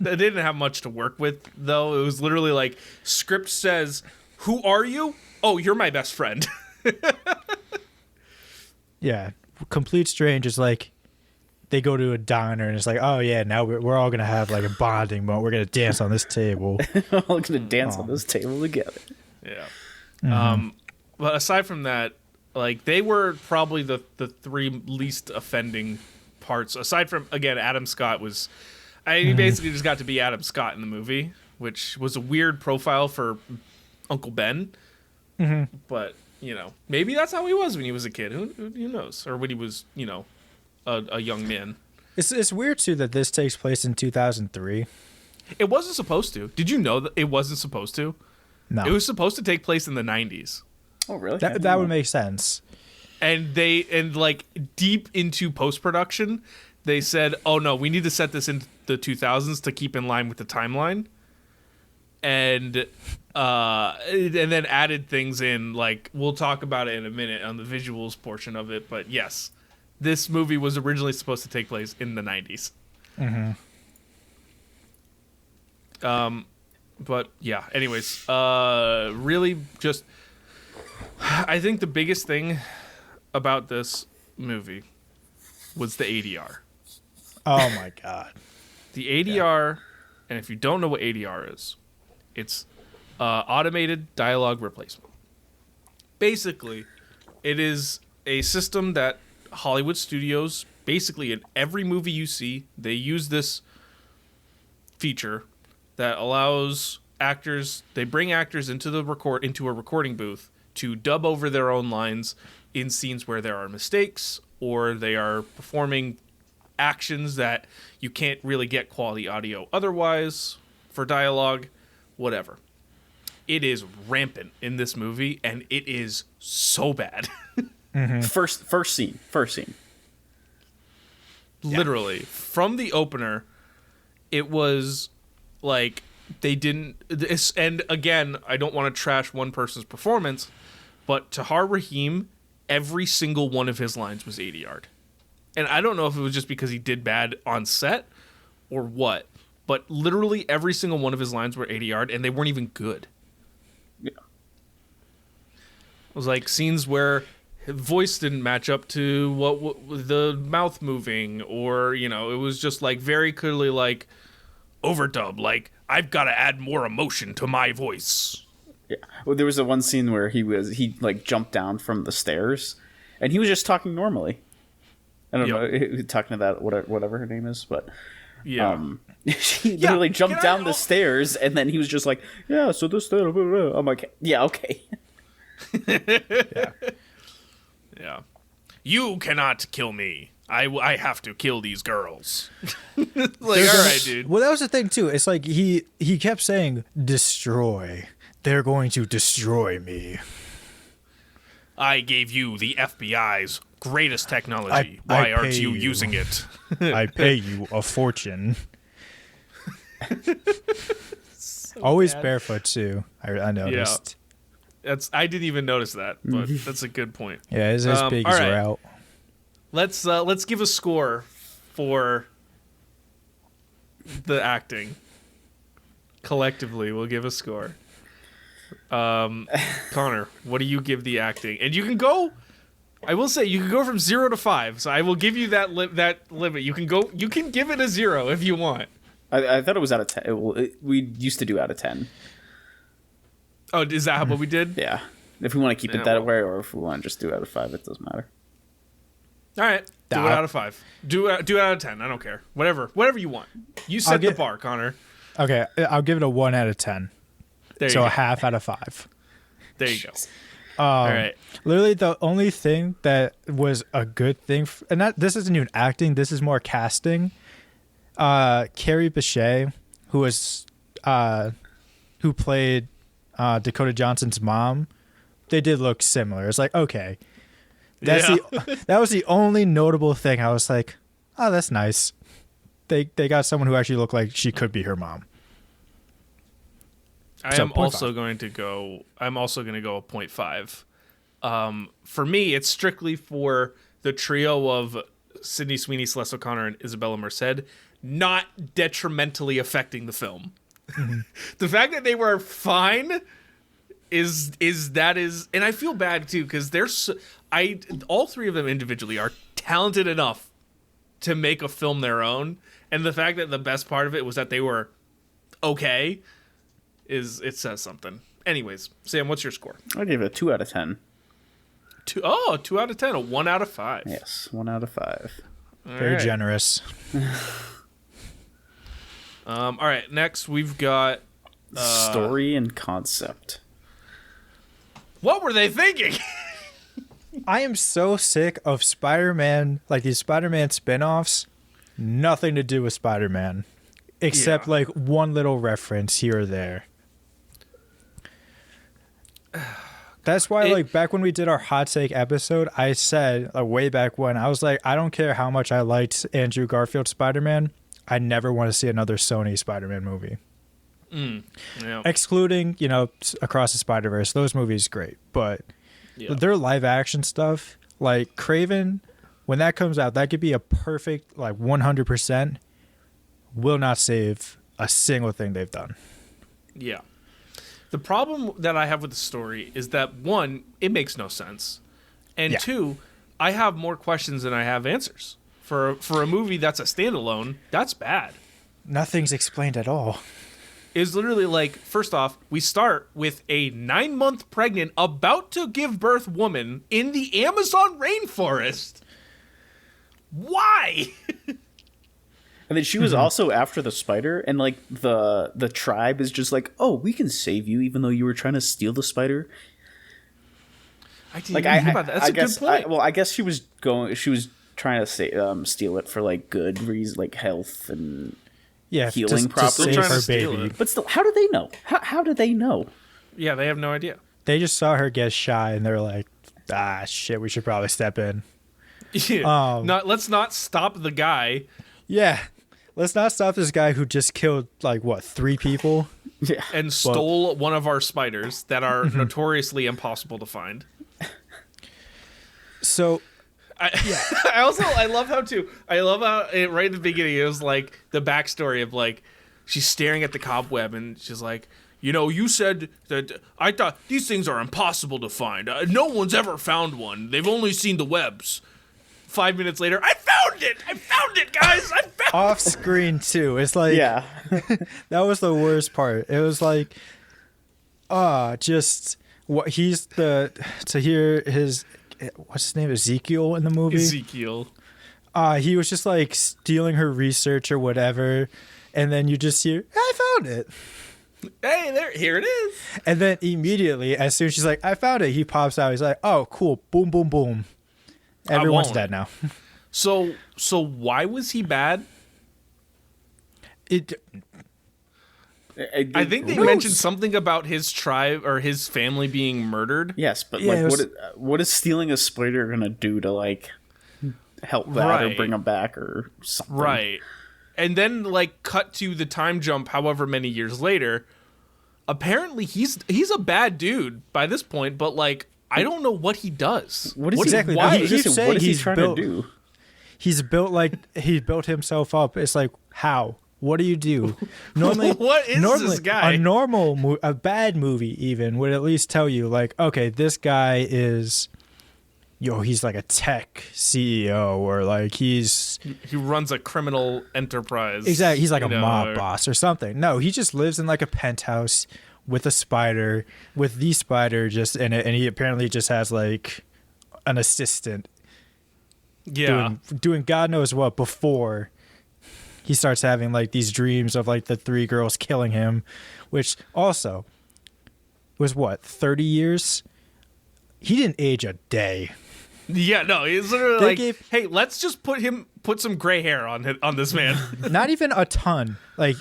They didn't have much to work with, though. It was literally like, script says, "Who are you? Oh, you're my best friend." Yeah, complete strangers. Like they go to a diner and it's like, oh yeah, now we're all gonna have like a bonding moment. We're gonna dance on this table. We're all gonna dance on this table together. Yeah. But aside from that, like they were probably the three least offending parts. Aside from, again, Adam Scott was, he basically just got to be Adam Scott in the movie, which was a weird profile for Uncle Ben. But you know, maybe that's how he was when he was a kid. Who knows? Or when he was, you know, a young man. It's weird too that this takes place in 2003. It wasn't supposed to. Did you know that it wasn't supposed to? No, it was supposed to take place in the 90s. Oh, really? That would make sense. And like deep into post-production, they said, "Oh no, we need to set this in the 2000s to keep in line with the timeline," and then added things in. Like, we'll talk about it in a minute on the visuals portion of it. But yes, this movie was originally supposed to take place in the 90s. But yeah. Anyways, really, just I think the biggest thing about this movie was the ADR. Oh my god. The ADR, and if you don't know what ADR is, it's automated dialogue replacement. Basically, it is a system that Hollywood studios, basically in every movie you see, they use this feature that allows actors, they bring actors into a recording booth to dub over their own lines in scenes where there are mistakes or they are performing actions that you can't really get quality audio otherwise for dialogue, whatever. It is rampant in this movie, and it is so bad. First scene. Literally, from the opener, it was like they didn't. And again, I don't want to trash one person's performance, but Tahar Rahim, every single one of his lines was 80-yard. And I don't know if it was just because he did bad on set or what, but literally every single one of his lines were 80-yard, and they weren't even good. Yeah. It was like scenes where his voice didn't match up to what the mouth moving, or, you know, it was just like very clearly like overdub, like I've got to add more emotion to my voice. Yeah. Well, there was a one scene where he like jumped down from the stairs, and he was just talking normally. I don't know, talking to that whatever her name is, but she literally jumped down the stairs, and then he was just like, "Yeah, so this." Blah, blah, blah. I'm like, "Yeah, okay." Yeah. You cannot kill me. I have to kill these girls. Like, all right, dude. Well, that was the thing too. It's like he kept saying, "Destroy. They're going to destroy me." I gave you the FBI's greatest technology. Why aren't you using it? I pay you a fortune. Always barefoot too. I noticed. Yeah. I didn't even notice that, but that's a good point. Yeah, his big all right. out. Let's give a score for the acting. Collectively, we'll give a score. Connor, what do you give the acting? And you can go. I will say you can go from 0 to 5. So I will give you that limit. You can go. You can give it a 0 if you want. I thought it was out of 10. We used to do out of 10. Oh, is that what we did? Yeah. If we want to keep it that way, or if we want to just do it out of 5, it doesn't matter. All right, do it out of 5. Do it out of 10. I don't care. Whatever you want. You set the bar, Connor. Okay, I'll give it a 1 out of 10. There you so go. A half out of 5. There you go. All right. Literally, the only thing that was a good thing, and this isn't even acting. This is more casting. Carrie Bechet, who played Dakota Johnson's mom, they did look similar. It's like, okay, that was the only notable thing. I was like, oh, that's nice. They got someone who actually looked like she could be her mom. I'm also going to go a 0.5. For me, it's strictly for the trio of Sydney Sweeney, Celeste O'Connor, and Isabella Merced, not detrimentally affecting the film. Mm-hmm. The fact that they were fine is, and I feel bad too, because all three of them individually are talented enough to make a film their own, and the fact that the best part of it was that they were okay. It says something. Anyways, Sam, what's your score? I'll give it a 2 out of 10. 2 out of 10, a 1 out of 5. Yes, 1 out of 5. Very generous. All right, next we've got story and concept. What were they thinking? I am so sick of Spider-Man, like these Spider-Man spin-offs. Nothing to do with Spider-Man, except like one little reference here or there. That's why, like, back when we did our hot take episode, I said, way back when, I was like, I don't care how much I liked Andrew Garfield's Spider-Man, I never want to see another Sony Spider-Man movie. Yeah. Excluding, Across the Spider-Verse, those movies great, but their live action stuff, like Craven, when that comes out, that could be a perfect, like 100%, will not save a single thing they've done. Yeah. The problem that I have with the story is that, one, it makes no sense. And two, I have more questions than I have answers. For a movie that's a standalone, that's bad. Nothing's explained at all. Is literally like, first off, we start with a 9-month pregnant, about to give birth woman in the Amazon rainforest. Why? And then she was also after the spider, and like the tribe is just like, oh, we can save you, even though you were trying to steal the spider. I didn't think about that. That's a good point. I guess she was trying to steal it for like good reasons, like health and healing properties. To save her baby. But still, how do they know? How do they know? Yeah, they have no idea. They just saw her get shy, and they're like, shit, we should probably step in. Yeah. Let's not stop the guy. Yeah. Let's not stop this guy who just killed, 3 people? Yeah. And stole one of our spiders that are notoriously impossible to find. So, I love how right at the beginning, it was like the backstory of like, she's staring at the cobweb and she's like, you said that I thought these things are impossible to find. No one's ever found one. They've only seen the webs. 5 minutes later, I found it, guys. I found it. Off screen too. It's like, that was the worst part. It was like, just what he's to hear his, what's his name, Ezekiel in the movie. Ezekiel. He was just like stealing her research or whatever, and then you just hear, I found it. Hey, here it is. And then immediately, as soon as she's like, I found it, he pops out. He's like, oh, cool. Boom, boom, boom. Everyone's dead now. So why was he bad? I think they mentioned something about his tribe or his family being murdered. Yes, but what is stealing a spider gonna do to like help that or bring them back or something? Right. And then cut to the time jump however many years later. Apparently he's a bad dude by this point, but I don't know what he does. What is exactly? Why? He keeps saying he's trying to do? He's built he built himself up. It's like, how? What do you do? Normally, what is this guy? A bad movie even would at least tell you okay, this guy is, he's like a tech CEO or he runs a criminal enterprise. Exactly, he's like a mob boss or something. No, he just lives in a penthouse with a spider, with the spider just in it, and he apparently just has an assistant. Yeah, doing God knows what before he starts having these dreams of the 3 girls killing him, which also was 30 years. He didn't age a day. Yeah, no, he's literally hey, let's just put some gray hair on this man. Not even a ton.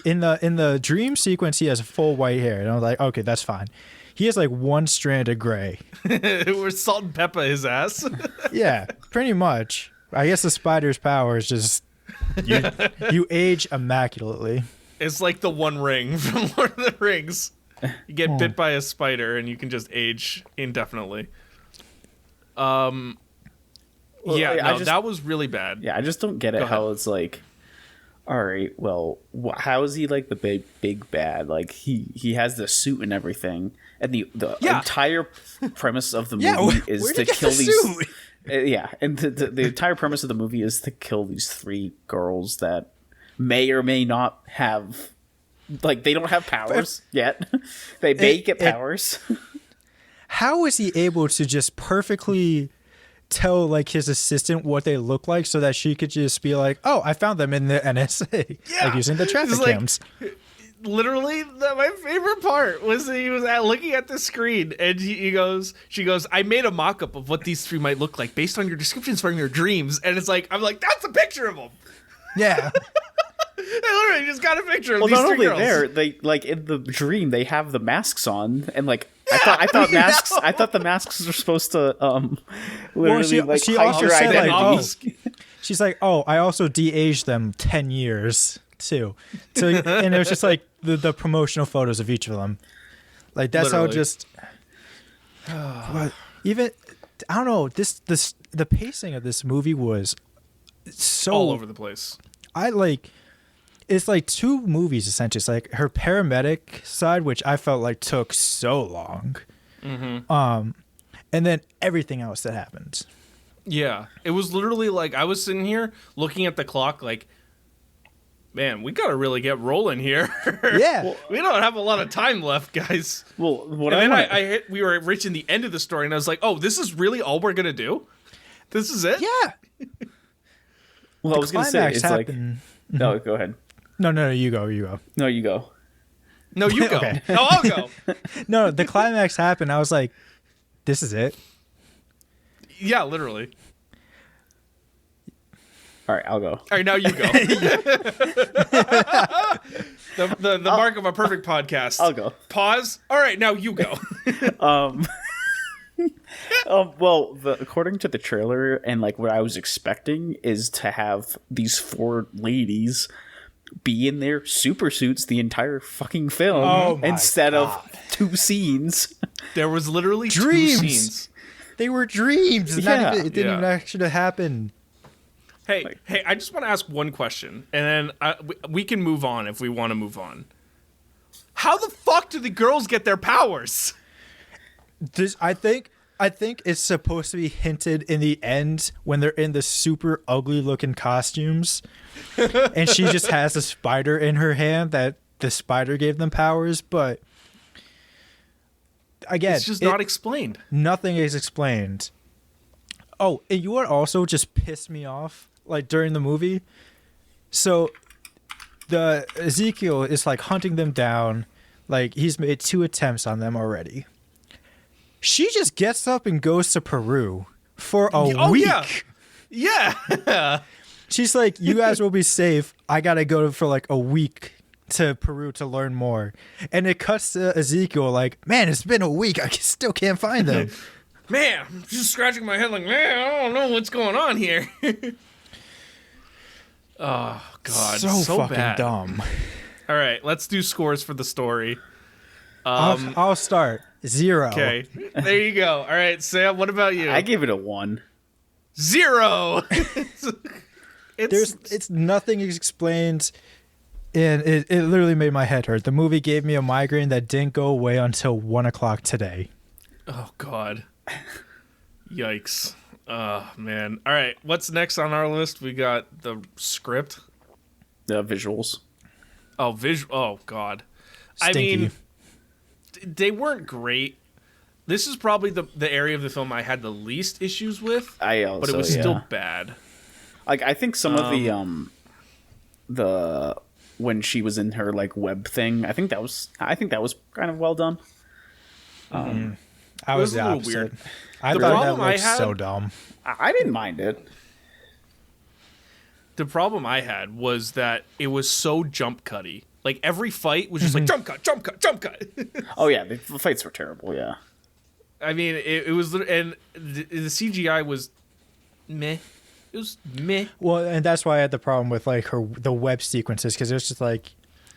In the dream sequence, he has full white hair, and I was like, okay, that's fine. He has 1 strand of gray. We're salt and pepper his ass. Yeah, pretty much. I guess the spider's power is just you age immaculately. It's like the One Ring from Lord of the Rings. You get bit by a spider, and you can just age indefinitely. That was really bad. Yeah, I just don't get it. How it's all right, well, how is he the big bad? He has the suit and everything, and the entire premise of the movie is to kill these. And the entire premise of the movie is to kill these 3 girls that may or may not have, they don't have powers yet. They may get powers. How is he able to just perfectly tell his assistant what they look like so that she could just be like, oh, I found them in the NSA, using the traffic cams? Literally, my favorite part was that he was looking at the screen, and she goes, I made a mock-up of what these 3 might look like based on your descriptions from your dreams, and it's I'm that's a picture of them. Yeah. I literally just got a picture of well, these not 3 only girls. there, they in the dream they have the masks on, and I thought masks. I thought the masks were supposed to literally she hide also your said, like, identities. She's like, oh, I also de-aged them 10 years too. So and it was just like the promotional photos of each of them. Like that's Literally. how just but even I don't know, the pacing of this movie was so All over the place. It's like two movies essentially. It's like her paramedic side, which I felt like took so long. And then everything else that happened. Yeah. It was literally like I was sitting here looking at the clock like, man, we got to really get rolling here. Yeah. We don't have a lot of time left, guys. Well, what And I then want, we were reaching the end of the story, and I was like, oh, this is really all we're going to do? This is it? Yeah. well, I was going to say, Climax it's like, happened. no, go ahead. No, you go. No, you go. No, you go. Okay. No, I'll go. No, the climax happened. I was like, this is it. Yeah, literally. All right, I'll go. All right, now you go. the mark of a perfect podcast. I'll go. Pause. All right, now you go. Well, according to the trailer and like what I was expecting is to have these four ladies be in their super suits the entire fucking film Oh my instead God. of two scenes. There was literally Dreams. 2 scenes. They were dreams. Yeah. It didn't even actually happen. Hey, I just want to ask one question, and then we can move on if we want to move on. How the fuck do the girls get their powers? I think it's supposed to be hinted in the end when they're in the super ugly looking costumes, and she just has a spider in her hand that the spider gave them powers. But again, It's just not explained. nothing is explained. Oh, and you would also just piss me off like during the movie. So the Ezekiel is like hunting them down. Like he's made 2 attempts on them already. She just gets up and goes to Peru for a week. Yeah. She's like, you guys will be safe. I got to go for like a week to Peru to learn more. And it cuts to Ezekiel like, man, it's been a week. I still can't find them. Man, I'm just scratching my head like, man, I don't know what's going on here. Oh, God. So fucking bad. dumb. All right, let's do scores for the story. I'll start. 0. Okay, there you go. All right, Sam, what about you? I gave it a 1. 0. It's nothing is explained, and it literally made my head hurt. The movie gave me a migraine that didn't go away until 1 o'clock today. Oh, God. Yikes. Oh, man. All right, what's next on our list? We got the script. The visuals. Oh, Oh, God. Stinky. I mean, they weren't great. This is probably the area of the film I had the least issues with, but it was still bad. Like I think some of the when she was in her like web thing, I think that was kind of well done. I It was was the a little opposite. weird. I The thought that problem I looked had- so dumb. I didn't mind it. The problem I had was that it was so jump cutty. Like every fight was just like jump cut, jump cut, jump cut. Oh yeah, the fights were terrible. Yeah. I mean, it was, and the CGI was meh. It was meh. Well, and that's why I had the problem with like the web sequences, because it was just like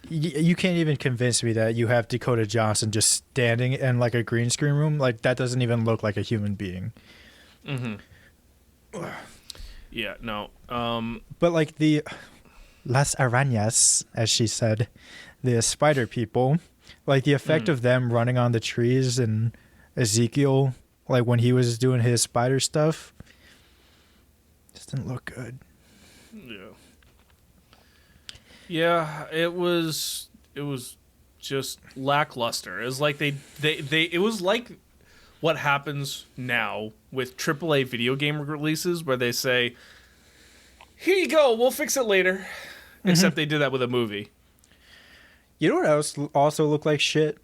you can't even convince me that you have Dakota Johnson just standing in like a green screen room. Like that doesn't even look like a human being. Yeah, no. But like the Las Arañas, as she said, the spider people, like the effect of them running on the trees and Ezekiel, like when he was doing his spider stuff, just didn't look good. Yeah, it was just lackluster. It was like it was like what happens now with AAA video game releases where they say, "Here you go, we'll fix it later." Except they did that with a movie. You know what else also looked like shit?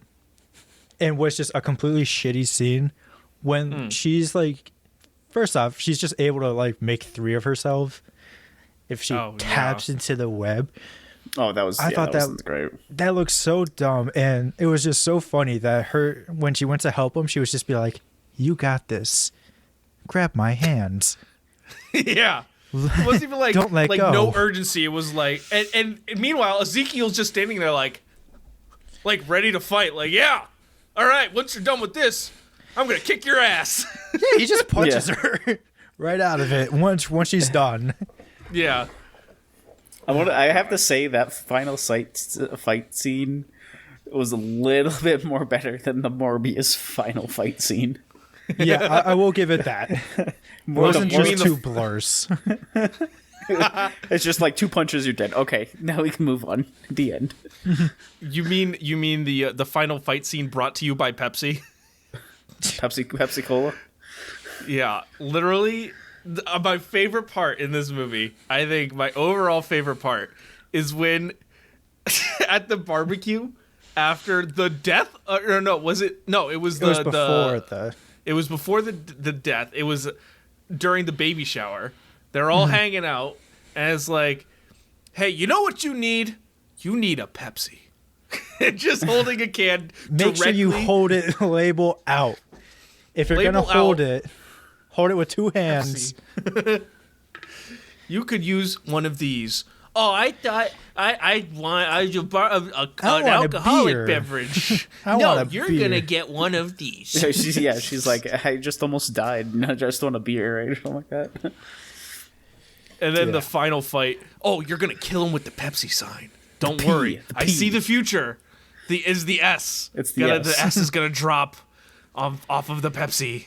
And was just a completely shitty scene when she's like, first off, she's just able to like make 3 of herself if she taps into the web. Oh, that was. I thought that was great. that looked so dumb, and it was just so funny that when she went to help him, she would just be like, "You got this. Grab my hands." Yeah. It wasn't even like, Don't let like go. no urgency. It was like, and meanwhile, Ezekiel's just standing there like ready to fight. Like, yeah, all right, once you're done with this, I'm going to kick your ass. Yeah, he just punches her right out of it once she's done. Yeah. I have to say that final fight scene was a little bit more better than the Morbius final fight scene. Yeah, I will give it that. It wasn't just two blurs. It's just like 2 punches, you're dead. Okay, now we can move on. The end. You mean the final fight scene brought to you by Pepsi? Pepsi Cola. Yeah, literally, my favorite part in this movie, I think my overall favorite part, is when at the barbecue after the death. It was before the death. It was during the baby shower. They're all hanging out, and it's like, hey, you know what you need? You need a Pepsi. Just holding a can. Make sure you hold it label out. If you're Label gonna hold out. hold it with 2 hands. You could use one of these. Oh, I thought I want an want a alcoholic beer. beverage. I No, want a you're beer. gonna get one of these. She's like, I just almost died. And I just want a beer, right? Or something like that. And then Yeah. the final fight. Oh, you're gonna kill him with the Pepsi sign. Don't worry, I P. see the future. The S. It's the S. The S is gonna drop off of the Pepsi.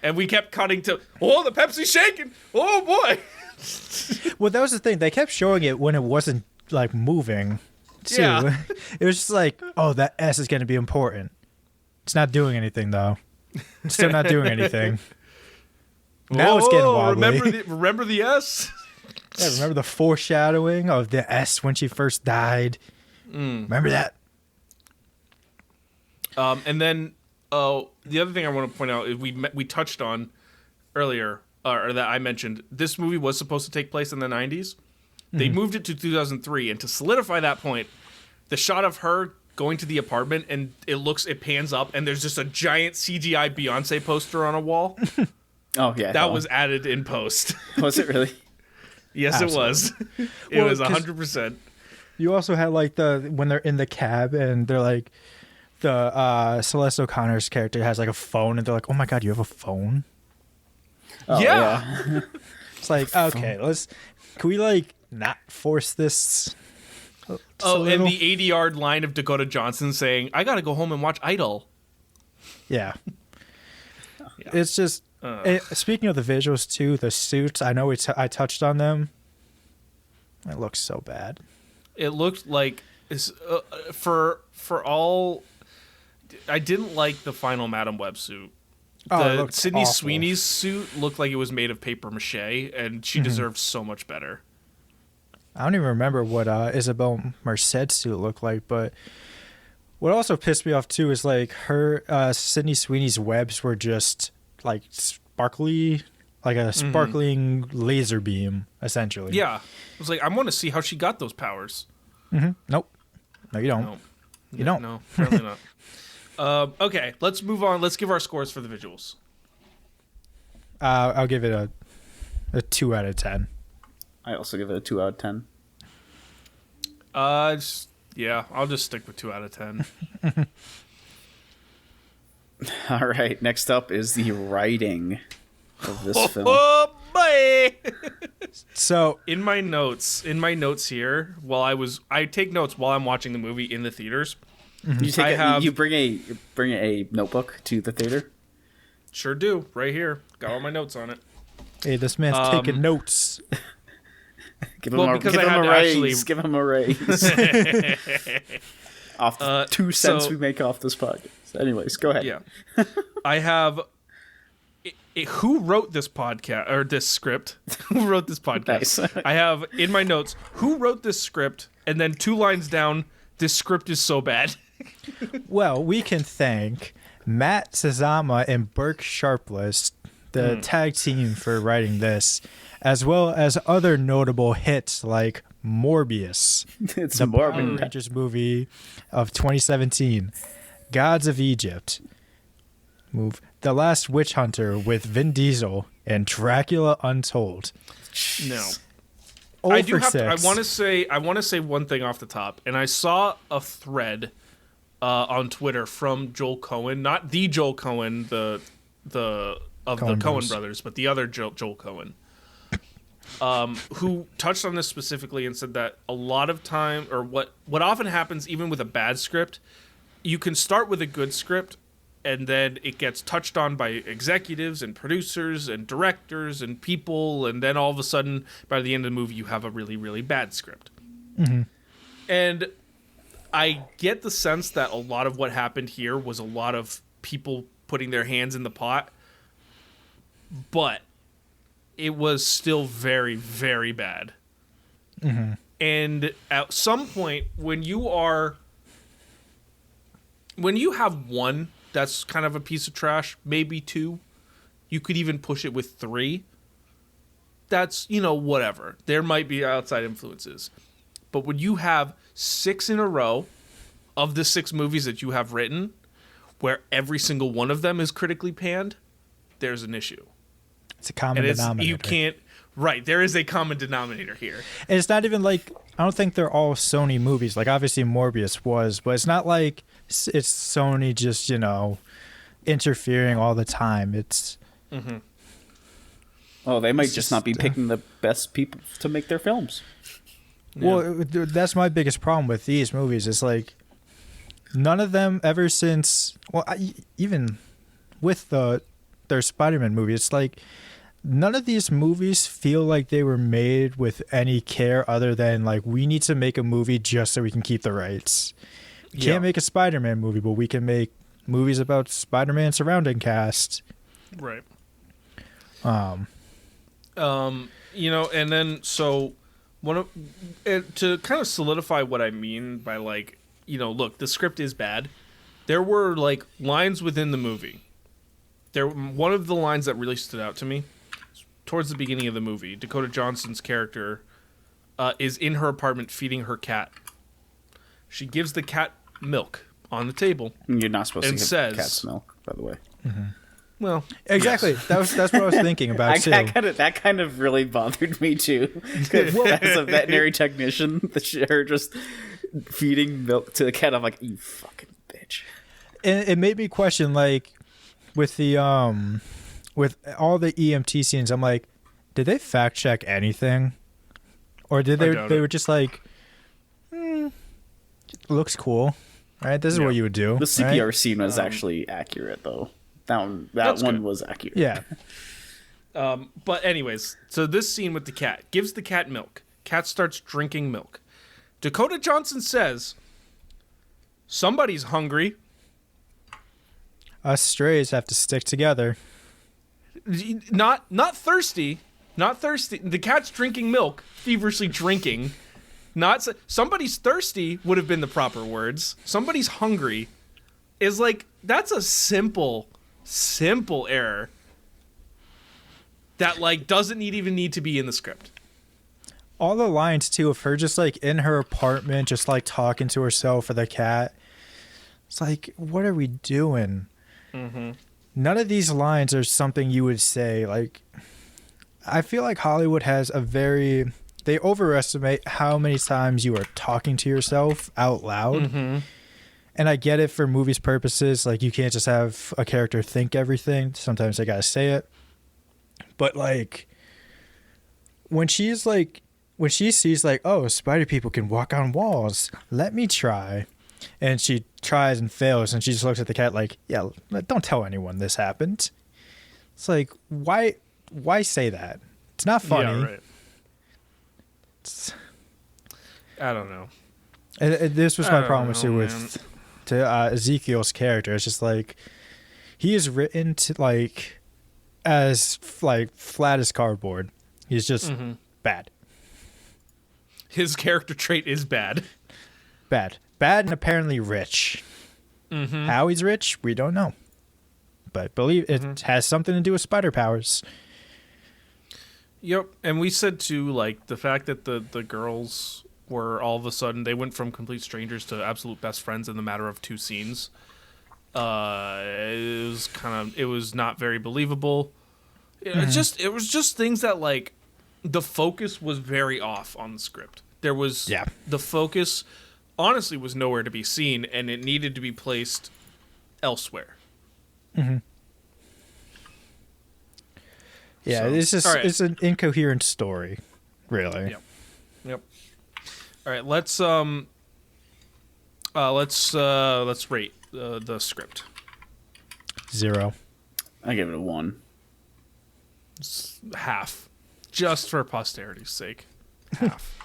And we kept cutting to, oh, the Pepsi's shaking. Oh boy. Well, that was the thing. They kept showing it when it wasn't like moving. Too. Yeah. It was just like, oh, that S is gonna be important. It's not doing anything though. It's still not doing anything. Now it's getting Whoa, wobbly. remember the S? Yeah, remember the foreshadowing of the S when she first died? Remember that? And then the other thing I want to point out is we touched on earlier, or that I mentioned, this movie was supposed to take place in the 90s. They moved it to 2003, and to solidify that point, the shot of her going to the apartment and it pans up and there's just a giant CGI Beyonce poster on a wall. Oh yeah, That was added in post. Was it really? Yes, Absolutely. it was. It Well, was 'cause 100%. You also had like when they're in the cab and they're like the Celeste O'Connor's character has like a phone and they're like, oh my god, you have a phone? Oh, Yeah. It's like, okay, can we like not force this? just a Oh, and little? the 80-yard line of Dakota Johnson saying, I gotta go home and watch Idol. Yeah. It's just speaking of the visuals too, the suits. I know I touched on them. It looks so bad. It looked like for all. I didn't like the final Madam Web suit. Oh, it The looked Sydney awful. Sweeney's suit looked like it was made of paper mache, and she deserved so much better. I don't even remember what Isabel Merced's suit looked like, but what also pissed me off too is like her Sydney Sweeney's webs were just like sparkly, like a sparkling laser beam, essentially. Yeah, I was like, I want to see how she got those powers. Nope. No, you don't. No, You don't. No, apparently not. Okay, let's move on. Let's give our scores for the visuals. I'll give it a 2 out of 10. I also give it a 2 out of 10. I'll just stick with 2 out of 10. All right, next up is the writing of this film. Oh boy! So In my notes here, I take notes while I'm watching the movie in the theaters. You bring a notebook to the theater. Sure do, right here. Got all my notes on it. hey, this man's taking notes. Give him Well, a, because give I him had a to raise. actually- Give him a raise. Off the 2 cents so- we make off this podcast. Anyways, go ahead. Yeah. I have who wrote this podcast or this script? Who wrote this podcast? Nice. I have in my notes who wrote this script, and then 2 lines down, this script is so bad. Well, we can thank Matt Sazama and Burke Sharpless, the tag team, for writing this, as well as other notable hits like Morbius, It's the Power morbid. Rangers movie of 2017, Gods of Egypt, The Last Witch Hunter with Vin Diesel, and Dracula Untold. No. Oh, I do for have to, I six. want to say one thing off the top, and I saw a thread on Twitter from Joel Cohen, not the Joel Cohen, the of Coen the Coen brothers. brothers, but the other Joel Cohen, who touched on this specifically and said that a lot of time, or what often happens, even with a bad script, you can start with a good script, and then it gets touched on by executives and producers and directors and people, and then all of a sudden, by the end of the movie, you have a really, really bad script. Mm-hmm. And I get the sense that a lot of what happened here was a lot of people putting their hands in the pot, but it was still very, very bad. Mm-hmm. And at some point, when you have one that's kind of a piece of trash, maybe two, you could even push it with three. That's, whatever. There might be outside influences. But when you have 6 in a row of the 6 movies that you have written, where every single one of them is critically panned, there's an issue. It's a common denominator. You can't. Right, there is a common denominator here. And it's not even like, I don't think they're all Sony movies. Like, obviously Morbius was, but it's not like it's Sony just, interfering all the time. It's... Mm-hmm. Oh, they might just not be picking the best people to make their films. Well, that's my biggest problem with these movies. It's like, none of them ever since... Well, even with their Spider-Man movie, it's like... None of these movies feel like they were made with any care other than, like, we need to make a movie just so we can keep the rights. We can't make a Spider-Man movie, but we can make movies about Spider-Man surrounding cast. Right. And then, so, to kind of solidify what I mean by, like, look, the script is bad. There were, like, lines within the movie. One of the lines that really stood out to me, towards the beginning of the movie, Dakota Johnson's character is in her apartment feeding her cat. She gives the cat milk on the table. You're not supposed and to says, give cat's milk, by the way. Mm-hmm. Well, exactly. Yes. That's what I was thinking about too. That kind of really bothered me too. As a veterinary technician, her just feeding milk to the cat, I'm like, you fucking bitch. And it made me question, like, with the with all the EMT scenes, I'm like, did they fact check anything, or did they were just like, looks cool, right? This is what you would do. The CPR right? scene was actually accurate, though. That one was accurate. Yeah. But anyways, so this scene with the cat gives the cat milk. Cat starts drinking milk. Dakota Johnson says, "Somebody's hungry." Us strays have to stick together. Not thirsty. Not thirsty. The cat's drinking milk, feverishly drinking. Not somebody's thirsty would have been the proper words. Somebody's hungry is like, that's a simple error that, like, doesn't even need to be in the script. All the lines too of her just like in her apartment, just like talking to herself or the cat. It's like, what are we doing? Mm-hmm. None of these lines are something you would say. Like, I feel like Hollywood has they overestimate how many times you are talking to yourself out loud. Mm-hmm. And I get it for movies purposes. Like, you can't just have a character think everything. Sometimes they gotta say it. But, like, when she sees, like, oh, spider people can walk on walls, let me try. And she tries and fails, and she just looks at the cat like, yeah, don't tell anyone this happened. It's like, why say that? It's not funny. Yeah, right. I don't know. And this was my problem know, with Ezekiel's character. It's just like, he is written to, like, as, like, flat as cardboard. He's just bad. His character trait is bad. Bad and apparently rich. Mm-hmm. How he's rich, we don't know. But believe it has something to do with spider powers. Yep, and we said too, like the fact that the girls were all of a sudden they went from complete strangers to absolute best friends in the matter of 2 scenes. It was not very believable. It was just things that like the focus was very off on the script. There was the focus honestly was nowhere to be seen, and it needed to be placed elsewhere. Mm-hmm. Yeah, So, it's just right. it's an incoherent story, really. Yep. All right, let's rate the script. 0. I give it a 1. Half, just for posterity's sake. Half.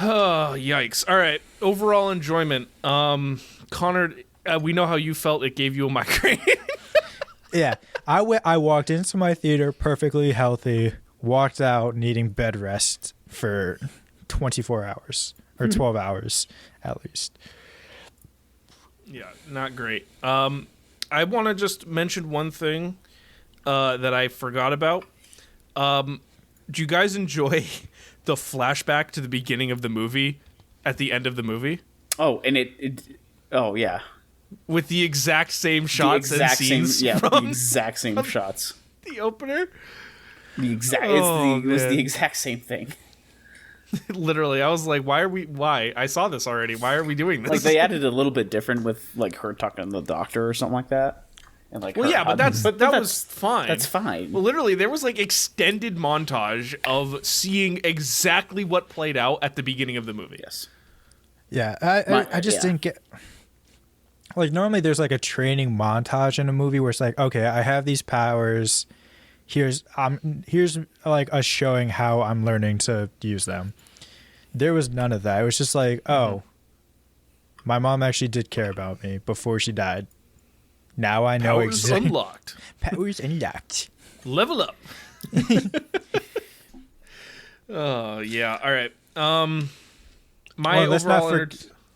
Oh, yikes! All right, overall enjoyment. Connor, we know how you felt. It gave you a migraine. Yeah, I walked into my theater perfectly healthy, walked out needing bed rest for 24 hours or 12 hours at least. Yeah, not great. I want to just mention one thing that I forgot about. Do you guys enjoy the flashback to the beginning of the movie at the end of the movie? Oh, and oh yeah. With the exact same shots and scenes the from exact same shots. the opener? It was the exact same thing. Literally, I was like, why? I saw this already. Why are we doing this? Like they added a little bit different with like her talking to the doctor or something like that. And like well, yeah, but that was fine. That's fine. Well, literally, there was like extended montage of seeing exactly what played out at the beginning of the movie. Yes. Yeah, I just didn't get. Like normally there's like a training montage in a movie where it's like, okay, I have these powers. Here's like us showing how I'm learning to use them. There was none of that. It was just like, oh, my mom actually did care about me before she died. Now I know Powers exactly. unlocked. Powers unlocked. Level up. Oh yeah. All right.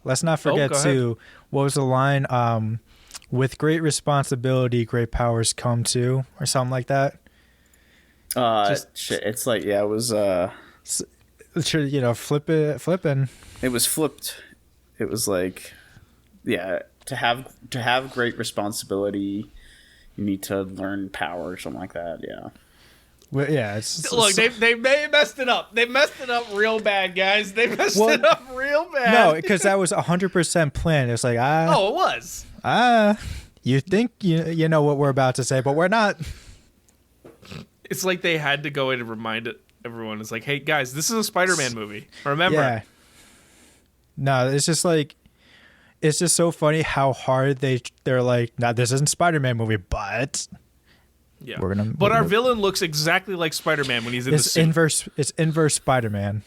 Let's not forget go ahead. too. What was the line? With great responsibility, great powers come too, or something like that. Shit. It's like it was flipping. It was flipped. It was like, yeah, to have great responsibility, you need to learn power or something like that. Yeah. Well, yeah, it's Look, they messed it up. They messed it up real bad, guys. They messed it up real bad. No, because that was 100% planned. It's like oh, it was. You think you know what we're about to say, but we're not. It's like they had to go in and remind everyone. It's like, hey guys, this is a Spider-Man movie. Remember? Yeah. No, it's just like, it's just so funny how hard they're like, nah, this isn't Spider-Man movie, but Yeah. But our villain looks exactly like Spider-Man when he's in the it's suit. It's inverse Spider-Man.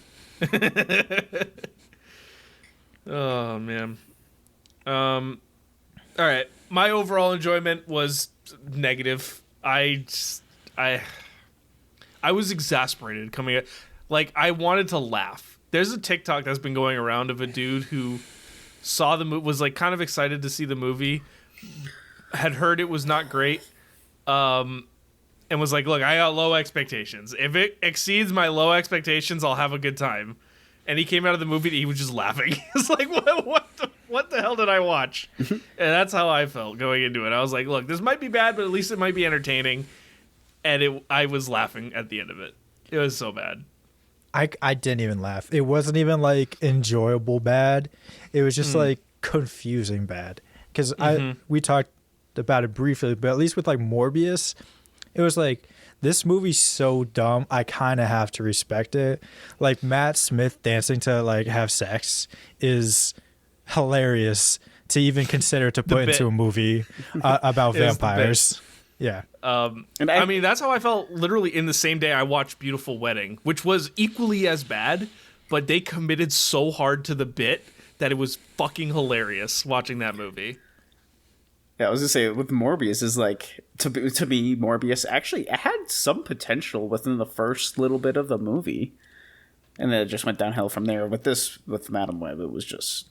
Oh man. All right. My overall enjoyment was negative. I was exasperated coming. Like I wanted to laugh. There's a TikTok that's been going around of a dude who saw the movie, was like kind of excited to see the movie, had heard it was not great, and was like, "Look, I got low expectations. If it exceeds my low expectations, I'll have a good time." And he came out of the movie and he was just laughing. He's like, what the hell did I watch? And that's how I felt going into it. I was like, look, this might be bad, but at least it might be entertaining. And I was laughing at the end of it. It was so bad. I didn't even laugh. It wasn't even like enjoyable bad. It was just like confusing bad. Because we talked about it briefly, but at least with like Morbius, it was like, this movie's so dumb, I kind of have to respect it. Like Matt Smith dancing to like have sex is hilarious to even consider to put into a movie about vampires. Yeah. And I mean, that's how I felt literally in the same day I watched Beautiful Wedding, which was equally as bad, but they committed so hard to the bit that it was fucking hilarious watching that movie. Yeah, I was gonna say with Morbius is like to me Morbius actually had some potential within the first little bit of the movie, and then it just went downhill from there. With Madam Web, it was just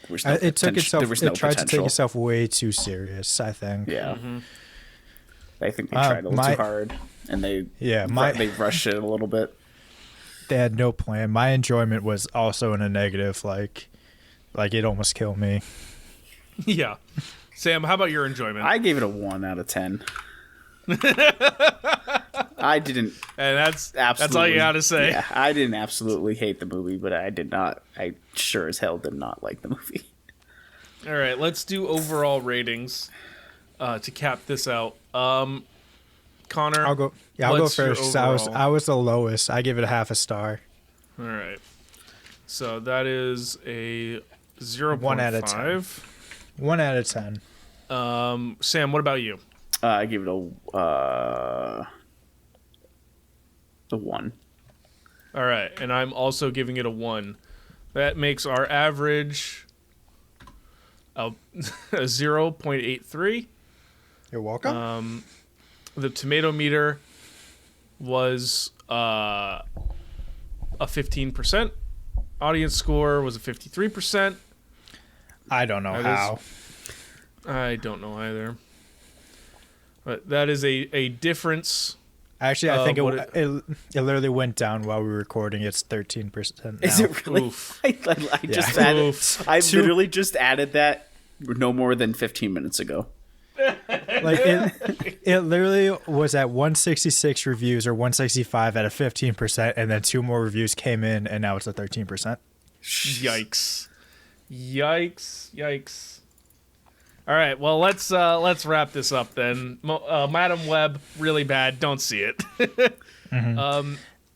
it tried to take itself way too serious, I think. Yeah, I think they tried a little too hard, and they rushed it a little bit. They had no plan. My enjoyment was also in a negative. Like it almost killed me. Yeah. Sam, how about your enjoyment? I gave it a 1 out of 10. I didn't. And that's all you got to say. Yeah, I didn't absolutely hate the movie, but I did not. I sure as hell did not like the movie. All right, let's do overall ratings to cap this out. Connor, I'll go first. I was the lowest. I give it a half a star. All right. So that is a 0.5. 1 out of 10. 1 out of 10. Sam, what about you? I give it a 1. All right, and I'm also giving it a 1. That makes our average a 0.83. You're welcome. The tomato meter was a 15%. Audience score was a 53%. I don't know how. I don't know either. But that is a difference. Actually, I think it literally went down while we were recording. It's 13% now. Is it really? Oof. I just added. I literally just added that no more than 15 minutes ago. Like it literally was at 166 reviews or 165 at a 15%, and then 2 more reviews came in, and now it's at 13%. Yikes. All right, well let's wrap this up then. Madam Web, really bad. Don't see it.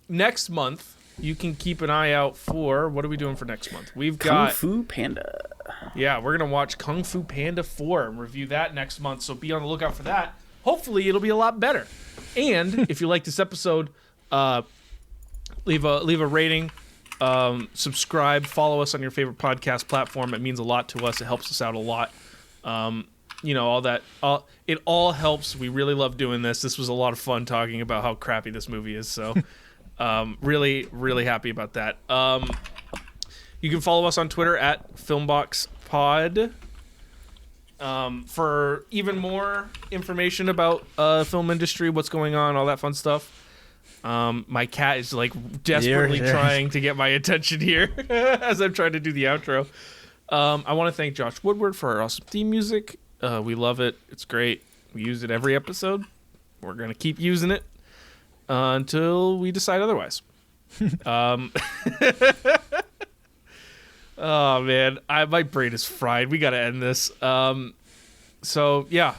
Next month, you can keep an eye out for, what are we doing for next month? We've got Kung Fu Panda. Yeah, we're gonna watch Kung Fu Panda 4 and review that next month. So be on the lookout for that. Hopefully, it'll be a lot better. And if you like this episode, leave a rating. Subscribe, follow us on your favorite podcast platform. It means a lot to us. It helps us out a lot. All that. It all helps. We really love doing this. This was a lot of fun talking about how crappy this movie is. So, really, really happy about that. You can follow us on Twitter at FilmboxPod. For even more information about film industry, what's going on, all that fun stuff. My cat is like desperately trying to get my attention here as I'm trying to do the outro. I want to thank Josh Woodward for our awesome theme music. We love it. It's great. We use it every episode. We're going to keep using it until we decide otherwise. Oh, man. My brain is fried. We got to end this. So, yeah.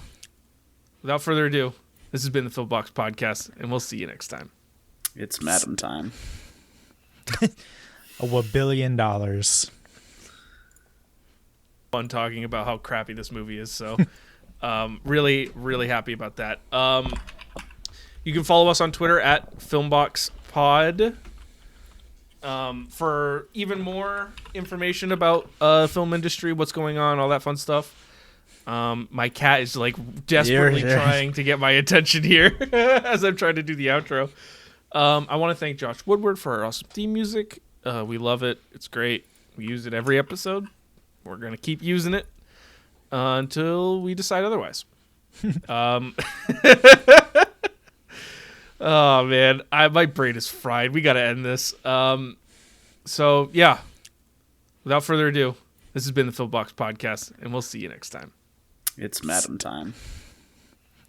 Without further ado, this has been the Filmbox Podcast, and we'll see you next time. It's Madam Time. $1 billion. Fun talking about how crappy this movie is. So, really, really happy about that. You can follow us on Twitter at FilmboxPod. For even more information about film industry, what's going on, all that fun stuff. My cat is like desperately trying to get my attention here as I'm trying to do the outro. I want to thank Josh Woodward for our awesome theme music. We love it. It's great. We use it every episode. We're going to keep using it until we decide otherwise. Oh, man. My brain is fried. We got to end this. So, yeah. Without further ado, this has been the Filmbox Podcast, and we'll see you next time. It's Madam Time.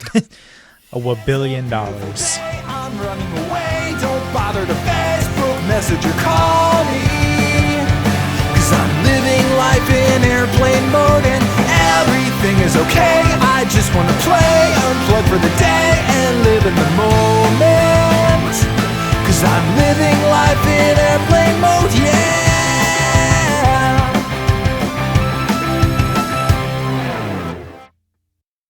$1 billion. I'm running away. Don't bother to Facebook message or call me. 'Cause I'm living life in airplane mode and everything is okay. I just wanna play, unplug for the day and live in the moment. 'Cause I'm living life in airplane mode, yeah.